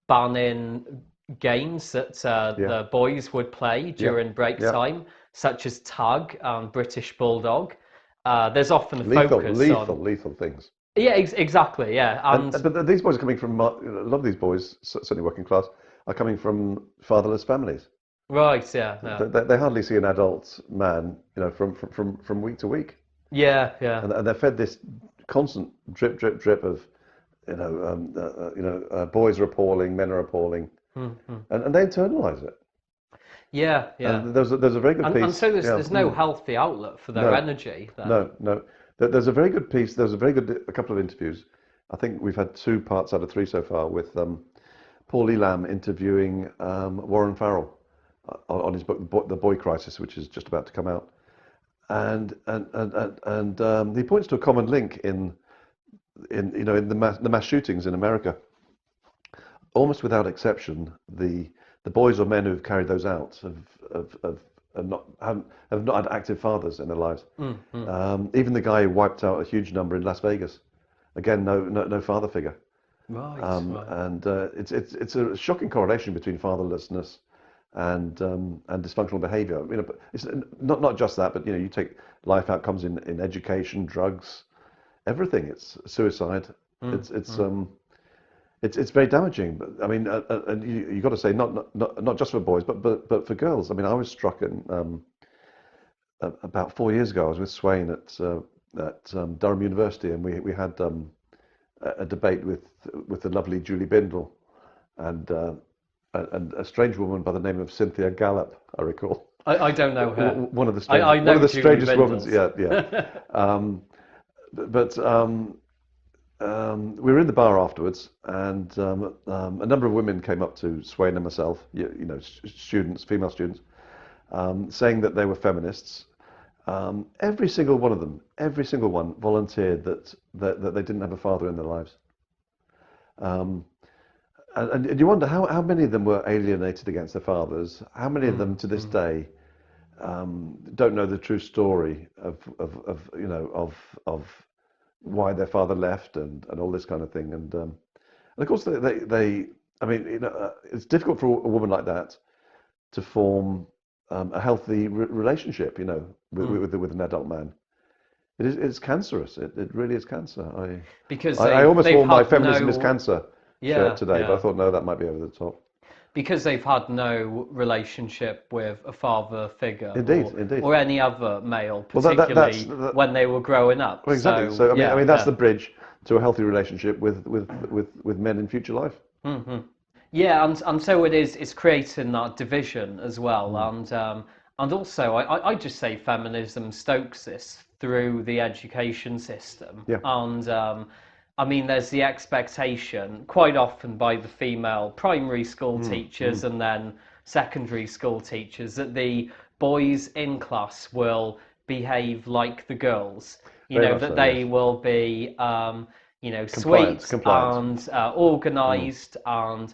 banning games that the boys would play during break time, such as tag and British Bulldog. There's often a focus on lethal things. Yeah, exactly. Yeah, but these boys are coming from a lot of these boys, certainly working class, are coming from fatherless families. Right. Yeah. They hardly see an adult man, you know, from week to week. Yeah. Yeah. And they're fed this constant drip of, boys are appalling, men are appalling, and they internalize it. Yeah. Yeah. And there's a very good piece. And so there's no healthy outlet for their energy. Then. No. There's a very good piece. There's a couple of interviews. I think we've had 2 parts out of 3 so far with Paul Elam interviewing Warren Farrell on his book The Boy Crisis, which is just about to come out. And he points to a common link in the mass shootings in America. Almost without exception, the boys or men who've carried those out have not had active fathers in their lives. Even the guy who wiped out a huge number in Las Vegas, again, no father figure. Right. And it's a shocking correlation between fatherlessness and dysfunctional behaviour. You know, but it's not just that, but you know, you take life outcomes in education, drugs, everything. It's suicide. It's very damaging. But I mean, and you got to say not just for boys, but for girls. I mean, I was struck in about 4 years ago. I was with Swain at Durham University, and we had a debate with the lovely Julie Bindel and a strange woman by the name of Cynthia Gallup, I recall. I don't know her. One of the strangest women. Yeah. But we were in the bar afterwards, and a number of women came up to Swain and myself, students, female students, saying that they were feminists. Every single one volunteered that they didn't have a father in their lives. And you wonder how many of them were alienated against their fathers. How many of them to this day don't know the true story of why their father left and all this kind of thing. And of course it's difficult for a woman like that to form a healthy relationship, with an adult man. It's cancerous. It really is cancer. Because I almost wore my feminism is cancer shirt today, but I thought, no, that might be over the top. Because they've had no relationship with a father figure, indeed, or any other male, particularly when they were growing up. Well, exactly. So I mean, that's the bridge to a healthy relationship with men in future life. Yeah, and so it's creating that division as well, and also I just say feminism stokes this through the education system, and I mean, there's the expectation quite often by the female primary school teachers and then secondary school teachers that the boys in class will behave like the girls. That they will be, sweet and organised, and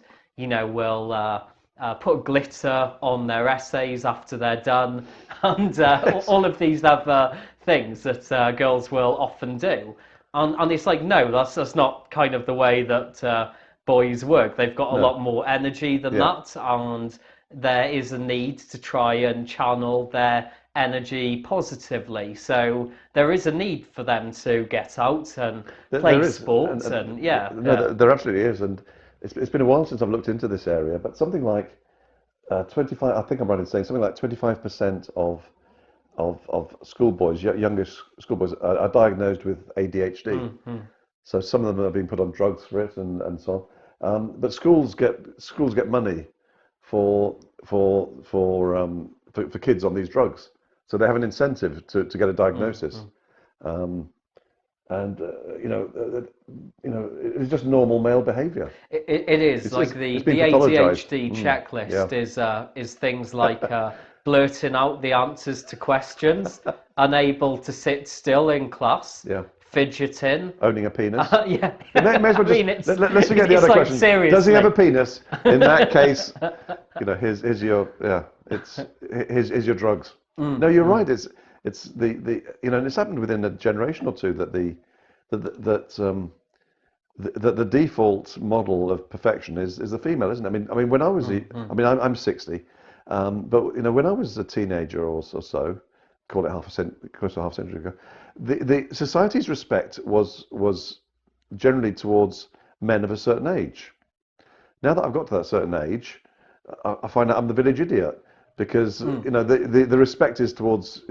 will put glitter on their essays after they're done, and all of these other things that girls will often do. And it's like, no, that's not kind of the way that boys work. They've got a lot more energy than that, and there is a need to try and channel their energy positively. So there is a need for them to get out and play sports, there absolutely is, and it's been a while since I've looked into this area, but something like 25. I think I'm right in saying something like 25% of schoolboys, youngest schoolboys, are diagnosed with ADHD. So some of them are being put on drugs for it, and so on. But schools get money for kids on these drugs, so they have an incentive to get a diagnosis. It's just normal male behaviour. It is. It's like the ADHD checklist is things like blurting out the answers to questions, unable to sit still in class, fidgeting. owning a penis. Yeah. May as well I mean, just, it's, let's forget the it's other like, question. seriously. Does he have a penis? In that case, here's your, here's your drugs. No, you're right. It's the and it's happened within a generation or two that the default model of perfection is the female, isn't it? I mean, when I was, I'm 60, but when I was a teenager or so, call it close to half a century ago, the society's respect was generally towards men of a certain age. Now that I've got to that certain age, I find out I'm the village idiot because the respect is towards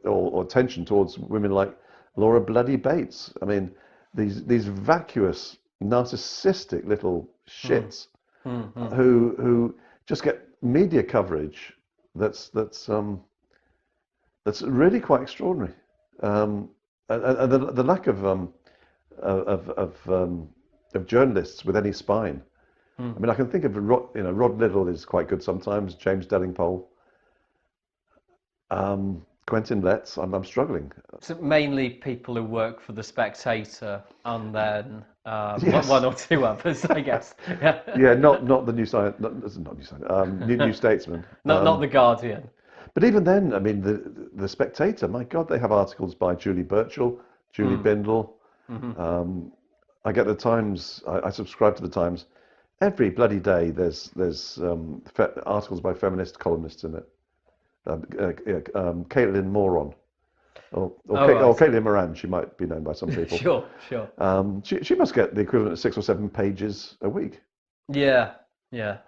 or attention towards women like Laura Bloody Bates. I mean, these vacuous, narcissistic little shits who just get media coverage that's really quite extraordinary, and the lack of journalists with any spine. I mean, I can think of Rod Liddell is quite good sometimes. James Dellingpole, Quentin Letts. I'm struggling. So mainly people who work for The Spectator, and then Yes. one or two others, I guess. Yeah. Yeah, not the New Science, not New Science, New Statesman. Not The Guardian. But even then, I mean, the Spectator. My God, they have articles by Julie Burchill, Julie Bindel. I get the Times. I subscribe to the Times. Every bloody day, there's articles by feminist columnists in it. Caitlin Moron, or Caitlin Moran, she might be known by some people. Sure. She must get the equivalent of 6 or 7 pages a week. Yeah. There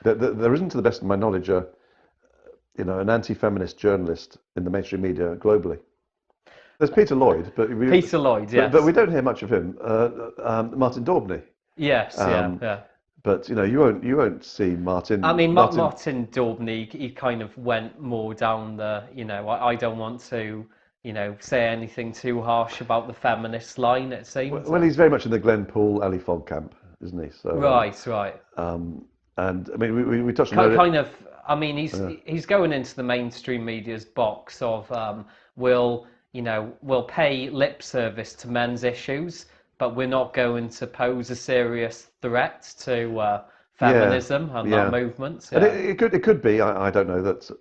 isn't, to the best of my knowledge, an anti-feminist journalist in the mainstream media globally. There's Peter Lloyd, but yes. But we don't hear much of him. Martin Daubney. Yes, yeah. But you won't see Martin. I mean, Martin Daubney, he kind of went more down the, I don't want to, say anything too harsh about the feminist line, it seems. Well, he's very much in the Glenn Poole, Ali Fogg camp, isn't he? So right. And I mean, we touched on kind of. I mean, he's going into the mainstream media's box of we'll pay lip service to men's issues, but we're not going to pose a serious threat to feminism and that movement. Yeah. And it could be. I don't know that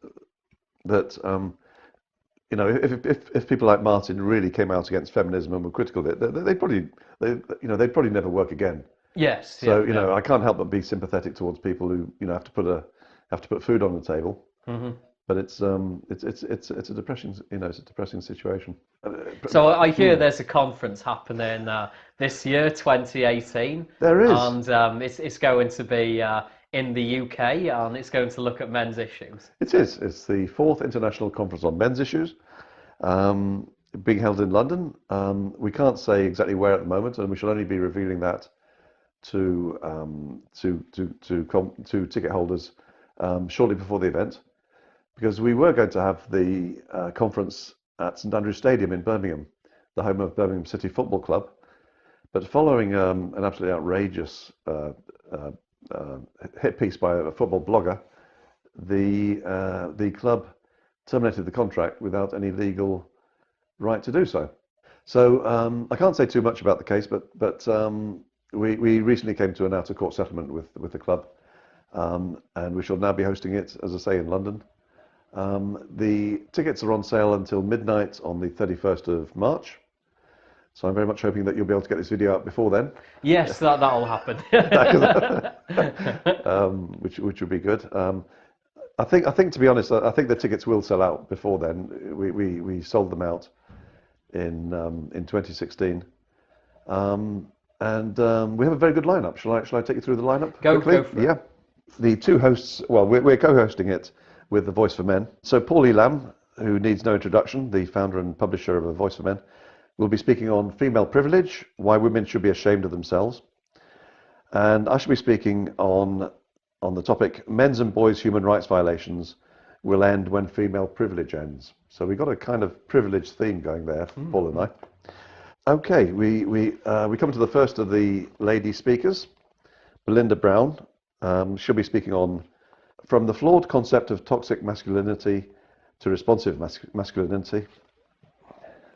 if people like Martin really came out against feminism and were critical of it, they'd probably never work again. Yes. So I can't help but be sympathetic towards people who have to put food on the table. But it's a depressing situation. So I hear there's a conference happening this year, 2018. There is, and it's going to be in the UK, and it's going to look at men's issues. It is. It's the 4th International Conference on Men's Issues, being held in London. We can't say exactly where at the moment, and we shall only be revealing that to ticket holders shortly before the event. Because we were going to have the conference at St Andrew's Stadium in Birmingham, the home of Birmingham City Football Club. But following an absolutely outrageous hit piece by a football blogger, the club terminated the contract without any legal right to do so. So I can't say too much about the case, but we recently came to an out-of-court settlement with the club, and we shall now be hosting it, as I say, in London. The tickets are on sale until midnight on the 31st of March. So I'm very much hoping that you'll be able to get this video out before then. Yes, that'll happen. Which would be good. I think to be honest, I think the tickets will sell out before then. We sold them out in 2016. And we have a very good lineup. Shall I take you through the lineup quickly? Go for it. Yeah. The two hosts, well, we're co-hosting it with The Voice for Men. So Paul Elam, who needs no introduction, the founder and publisher of The Voice for Men, will be speaking on female privilege, why women should be ashamed of themselves. And I shall be speaking on the topic, men's and boys' human rights violations will end when female privilege ends. So we've got a kind of privilege theme going there, Paul and I. Okay, we come to the first of the lady speakers, Belinda Brown. She'll be speaking on From the Flawed Concept of Toxic Masculinity to Responsive Masculinity.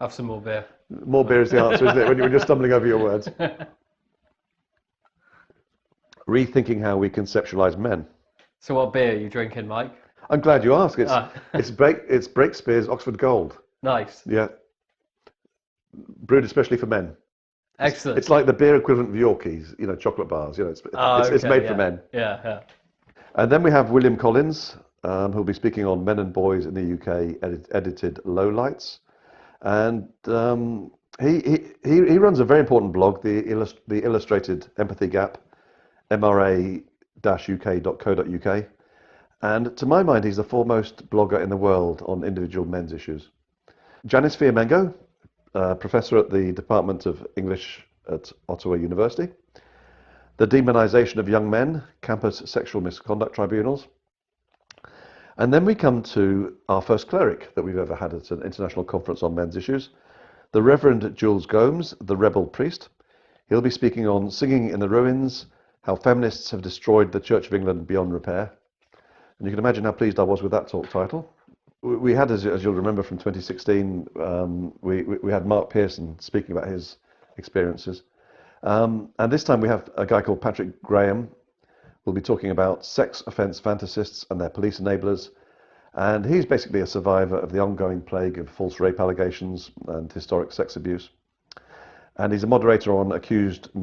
Have some more beer. More beer is the answer, isn't it, when you're stumbling over your words? Rethinking how we conceptualize men. So what beer are you drinking, Mike? I'm glad you asked. It's Breakspear's Oxford Gold. Nice. Yeah, brewed especially for men. Excellent. It's like the beer equivalent of Yorkies, chocolate bars. It's made for men. Yeah. And then we have William Collins, who'll be speaking on Men and Boys in the UK, edited Lowlights. And he runs a very important blog, the Illustrated Empathy Gap, mra-uk.co.uk. And to my mind, he's the foremost blogger in the world on individual men's issues. Janice Fiamengo, professor at the Department of English at Ottawa University. The Demonisation of Young Men, Campus Sexual Misconduct Tribunals. And then we come to our first cleric that we've ever had at an international conference on men's issues, the Reverend Jules Gomes, the rebel priest. He'll be speaking on Singing in the Ruins, how feminists have destroyed the Church of England beyond repair. And you can imagine how pleased I was with that talk title. We had, as you'll remember from 2016, we had Mark Pearson speaking about his experiences. And this time we have a guy called Patrick Graham. We'll be talking about sex offence fantasists and their police enablers. And he's basically a survivor of the ongoing plague of false rape allegations and historic sex abuse. And he's a moderator on accused.me.uk.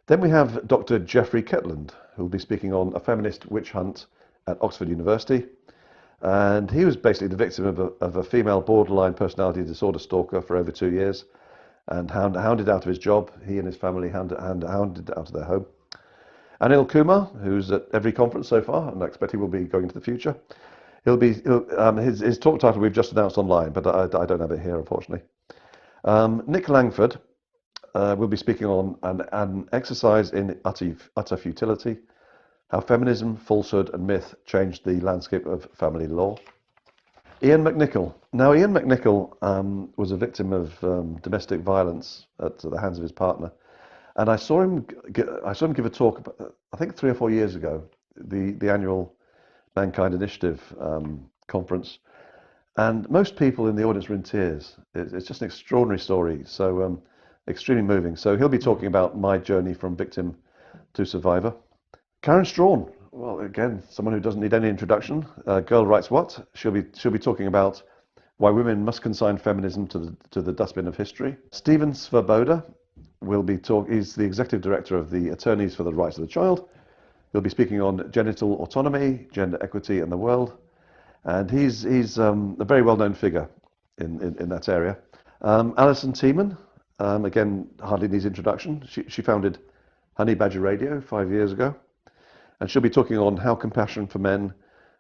Then we have Dr. Geoffrey Ketland, who will be speaking on a feminist witch hunt at Oxford University. And he was basically the victim of a female borderline personality disorder stalker for over 2 years and hounded out of his job. He and his family hounded out of their home. Anil Kumar, who's at every conference so far, and I expect he will be going into the future. His talk title we've just announced online, but I don't have it here, unfortunately. Nick Langford will be speaking on an exercise in utter futility, how feminism, falsehood and myth changed the landscape of family law. Ian McNichol. Now, Ian McNichol was a victim of domestic violence at the hands of his partner. And I saw him give a talk, I think 3 or 4 years ago, the annual Mankind Initiative conference. And most people in the audience were in tears. It's just an extraordinary story, so extremely moving. So he'll be talking about my journey from victim to survivor. Karen Strawn, well, again, someone who doesn't need any introduction. Girl Writes What? She'll be talking about why women must consign feminism to the dustbin of history. Stephen Svoboda he's the executive director of the Attorneys for the Rights of the Child. He'll be speaking on genital autonomy, gender equity and the world. And he's a very well-known figure in that area. Alison Tiemann, again, hardly needs introduction. She founded Honey Badger Radio 5 years ago. And she'll be talking on how compassion for men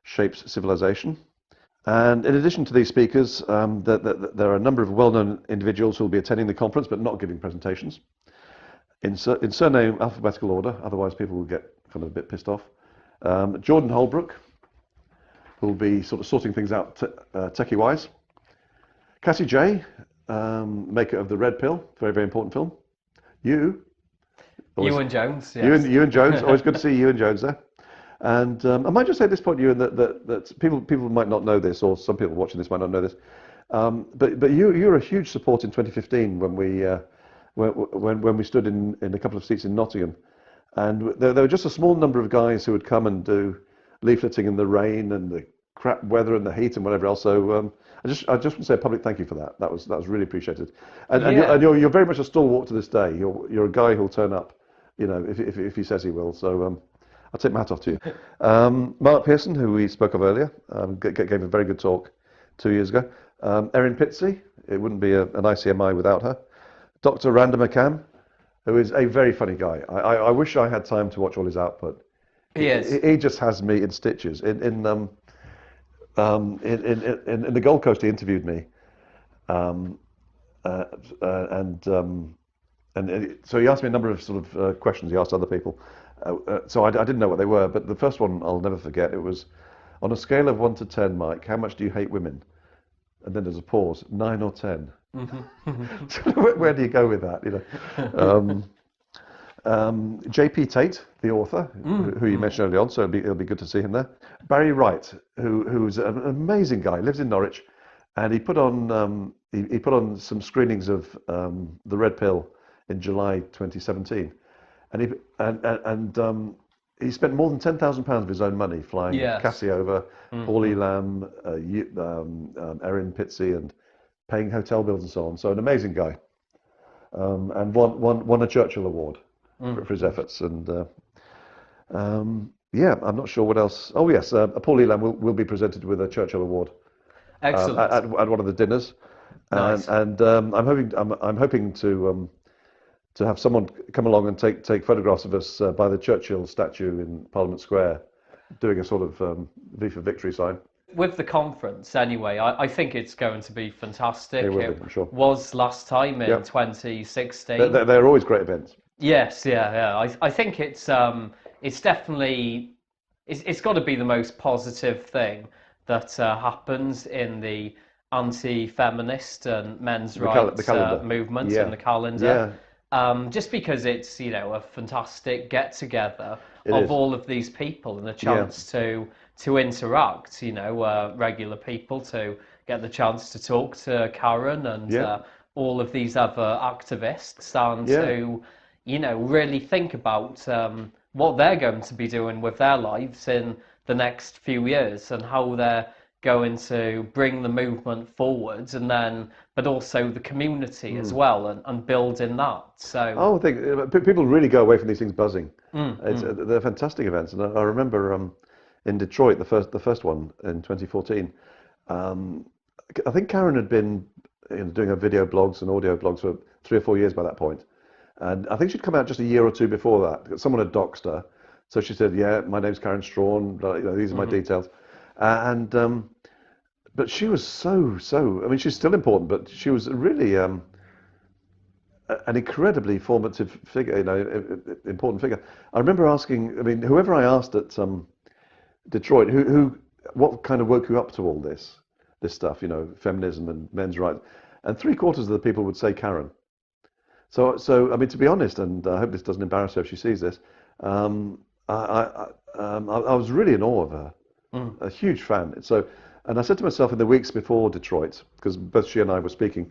shapes civilization. And in addition to these speakers, there are a number of well-known individuals who will be attending the conference but not giving presentations. In surname alphabetical order, otherwise people will get kind of a bit pissed off. Jordan Holbrook, who will be sort of sorting things out techie-wise. Cassie J, maker of The Red Pill, very, very important film. Ewan Jones, yes. Ewan Jones, always good to see Ewan Jones there. And I might just say at this point, Ewan, that people might not know this, or some people watching this might not know this, but you were a huge support in 2015 when we stood in a couple of seats in Nottingham, and there were just a small number of guys who would come and do leafleting in the rain and the crap weather and the heat and whatever else. So I just want to say a public thank you for that. That was really appreciated, and you're very much a stalwart to this day. You're a guy who'll turn up, if he says he will. So I'll take my hat off to you. Mark Pearson, who we spoke of earlier, gave a very good talk 2 years ago. Erin Pitsey, it wouldn't be an ICMI without her. Dr. Randa McCann, who is a very funny guy. I wish I had time to watch all his output. He just has me in stitches. In the Gold Coast, he interviewed me, and so he asked me a number of sort of questions. He asked other people, so I didn't know what they were. But the first one I'll never forget. It was, on a scale of 1 to 10, Mike, how much do you hate women? And then there's a pause. 9 or 10. So where do you go with that? J.P. Tate, the author, who you mentioned earlier on, so it'll be good to see him there. Barry Wright, who's an amazing guy, lives in Norwich, and he put on he put on some screenings of The Red Pill in July 2017, and he spent more than £10,000 of his own money flying Yes. Cassie over, Paul Elam, Erin Pitsey, and paying hotel bills and so on. So an amazing guy, and won a Churchill Award for his efforts. And yeah, I'm not sure what else. Oh yes, Paul Elam will be presented with a Churchill Award Excellent. at one of the dinners. Nice. And I'm hoping to have someone come along and take photographs of us by the Churchill statue in Parliament Square, doing a sort of V for Victory sign. With the conference, anyway, I think it's going to be fantastic. It will be, I'm sure. Was last time in 2016. They're always great events. Yes, yeah. I think it's definitely it's got to be the most positive thing that happens in the anti-feminist and men's rights movement in the calendar. Yeah. Just because it's a fantastic get together of all of these people and a chance to interact. Regular people to get the chance to talk to Karen and all of these other activists and to really think about what they're going to be doing with their lives in the next few years and how they're going to bring the movement forwards, and then but also the community as well, and building that. So I think people really go away from these things buzzing. They're fantastic events, and I remember in Detroit, the first one in 2014. I think Karen had been doing her video blogs and audio blogs for 3 or 4 years by that point. And I think she'd come out just a year or two before that. Someone had doxed her. So she said, yeah, my name's Karen Strawn, these are my details. But she was so, I mean, she's still important, but she was really an incredibly formative figure, important figure. I remember asking, I mean, whoever I asked at Detroit, what kind of woke you up to all this stuff, feminism and men's rights? And 3/4 of the people would say Karen. So I mean, to be honest, and I hope this doesn't embarrass her if she sees this, I was really in awe of her, a huge fan. And I said to myself in the weeks before Detroit, because both she and I were speaking,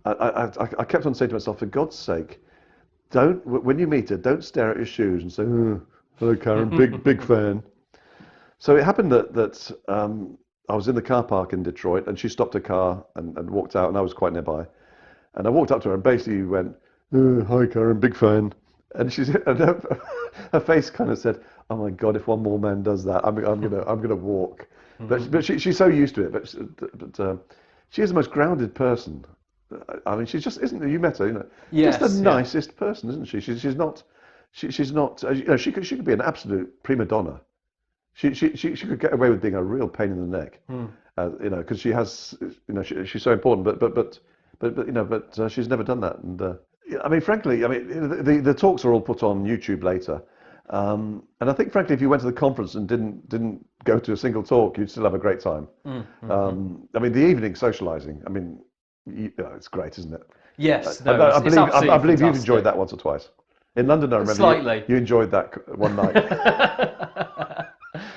I kept on saying to myself, for God's sake, when you meet her, don't stare at your shoes and say, oh, hello Karen, big fan. So it happened that I was in the car park in Detroit, and she stopped her car and walked out, and I was quite nearby. And I walked up to her and basically went, hi Karen, big fan. And her face kind of said, oh my God, if one more man does that, I'm gonna walk. But she's so used to it. But she is the most grounded person. I mean, she just isn't. You met her, Yes, just the nicest person, isn't she? She's not. She's not. She could be an absolute prima donna. She could get away with being a real pain in the neck. Because she has. She's so important. But she's never done that. And I mean, frankly, the talks are all put on YouTube later. And I think, frankly, if you went to the conference and didn't go to a single talk, you'd still have a great time. I mean, the evening socializing. I mean, it's great, isn't it? yes, I believe fantastic. you've enjoyed that once or twice. In London, I remember Slightly. you enjoyed that one night.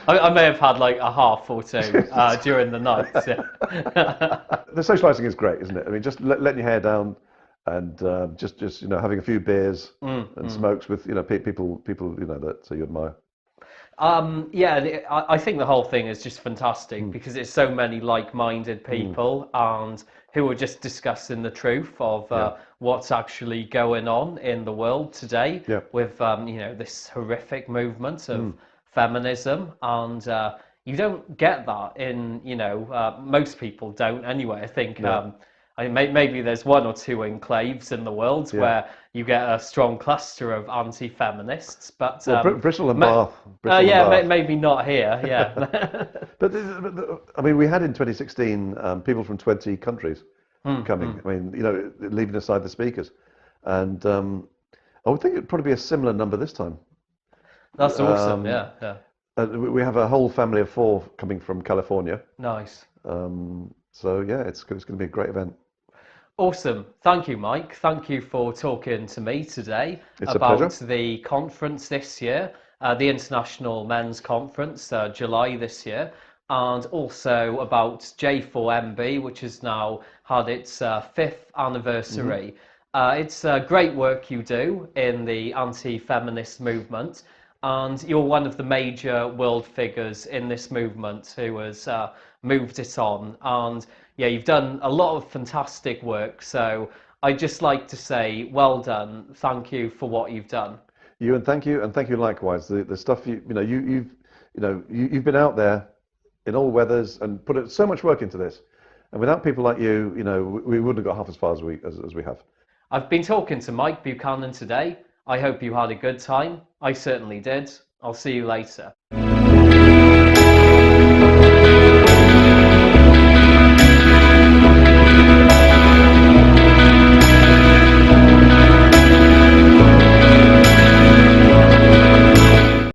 I may have had like a half or two during the night. The socializing is great, isn't it? I mean, just letting your hair down and just having a few beers and smokes with people that you admire. I think the whole thing is just fantastic because it's so many like-minded people and who are just discussing the truth of what's actually going on in the world today with this horrific movement of feminism, and you don't get that in most people don't anyway. I think maybe there's 1 or 2 enclaves in the world where you get a strong cluster of anti-feminists, but Bristol and Bath. Maybe not here. But I mean, we had in 2016 people from 20 countries coming. I mean, leaving aside the speakers, and I would think it'd probably be a similar number this time. That's awesome. We have a whole family of 4 coming from California. Nice. So yeah, it's going to be a great event. Awesome. Thank you, Mike. Thank you for talking to me today It's a about pleasure. the conference this year, the International Men's Conference, July this year, and also about J4MB, which has now had its fifth Hmm. anniversary. It's great work you do in the anti-feminist movement, and you're one of the major world figures in this movement who has moved it on. And yeah, you've done a lot of fantastic work. So I'd just like to say, well done. Thank you for what you've done. Ewan, and thank you likewise. The stuff you've been out there in all weathers and put so much work into this. And without people like you, we wouldn't have got half as far as we have. I've been talking to Mike Buchanan today. I hope you had a good time. I certainly did. I'll see you later.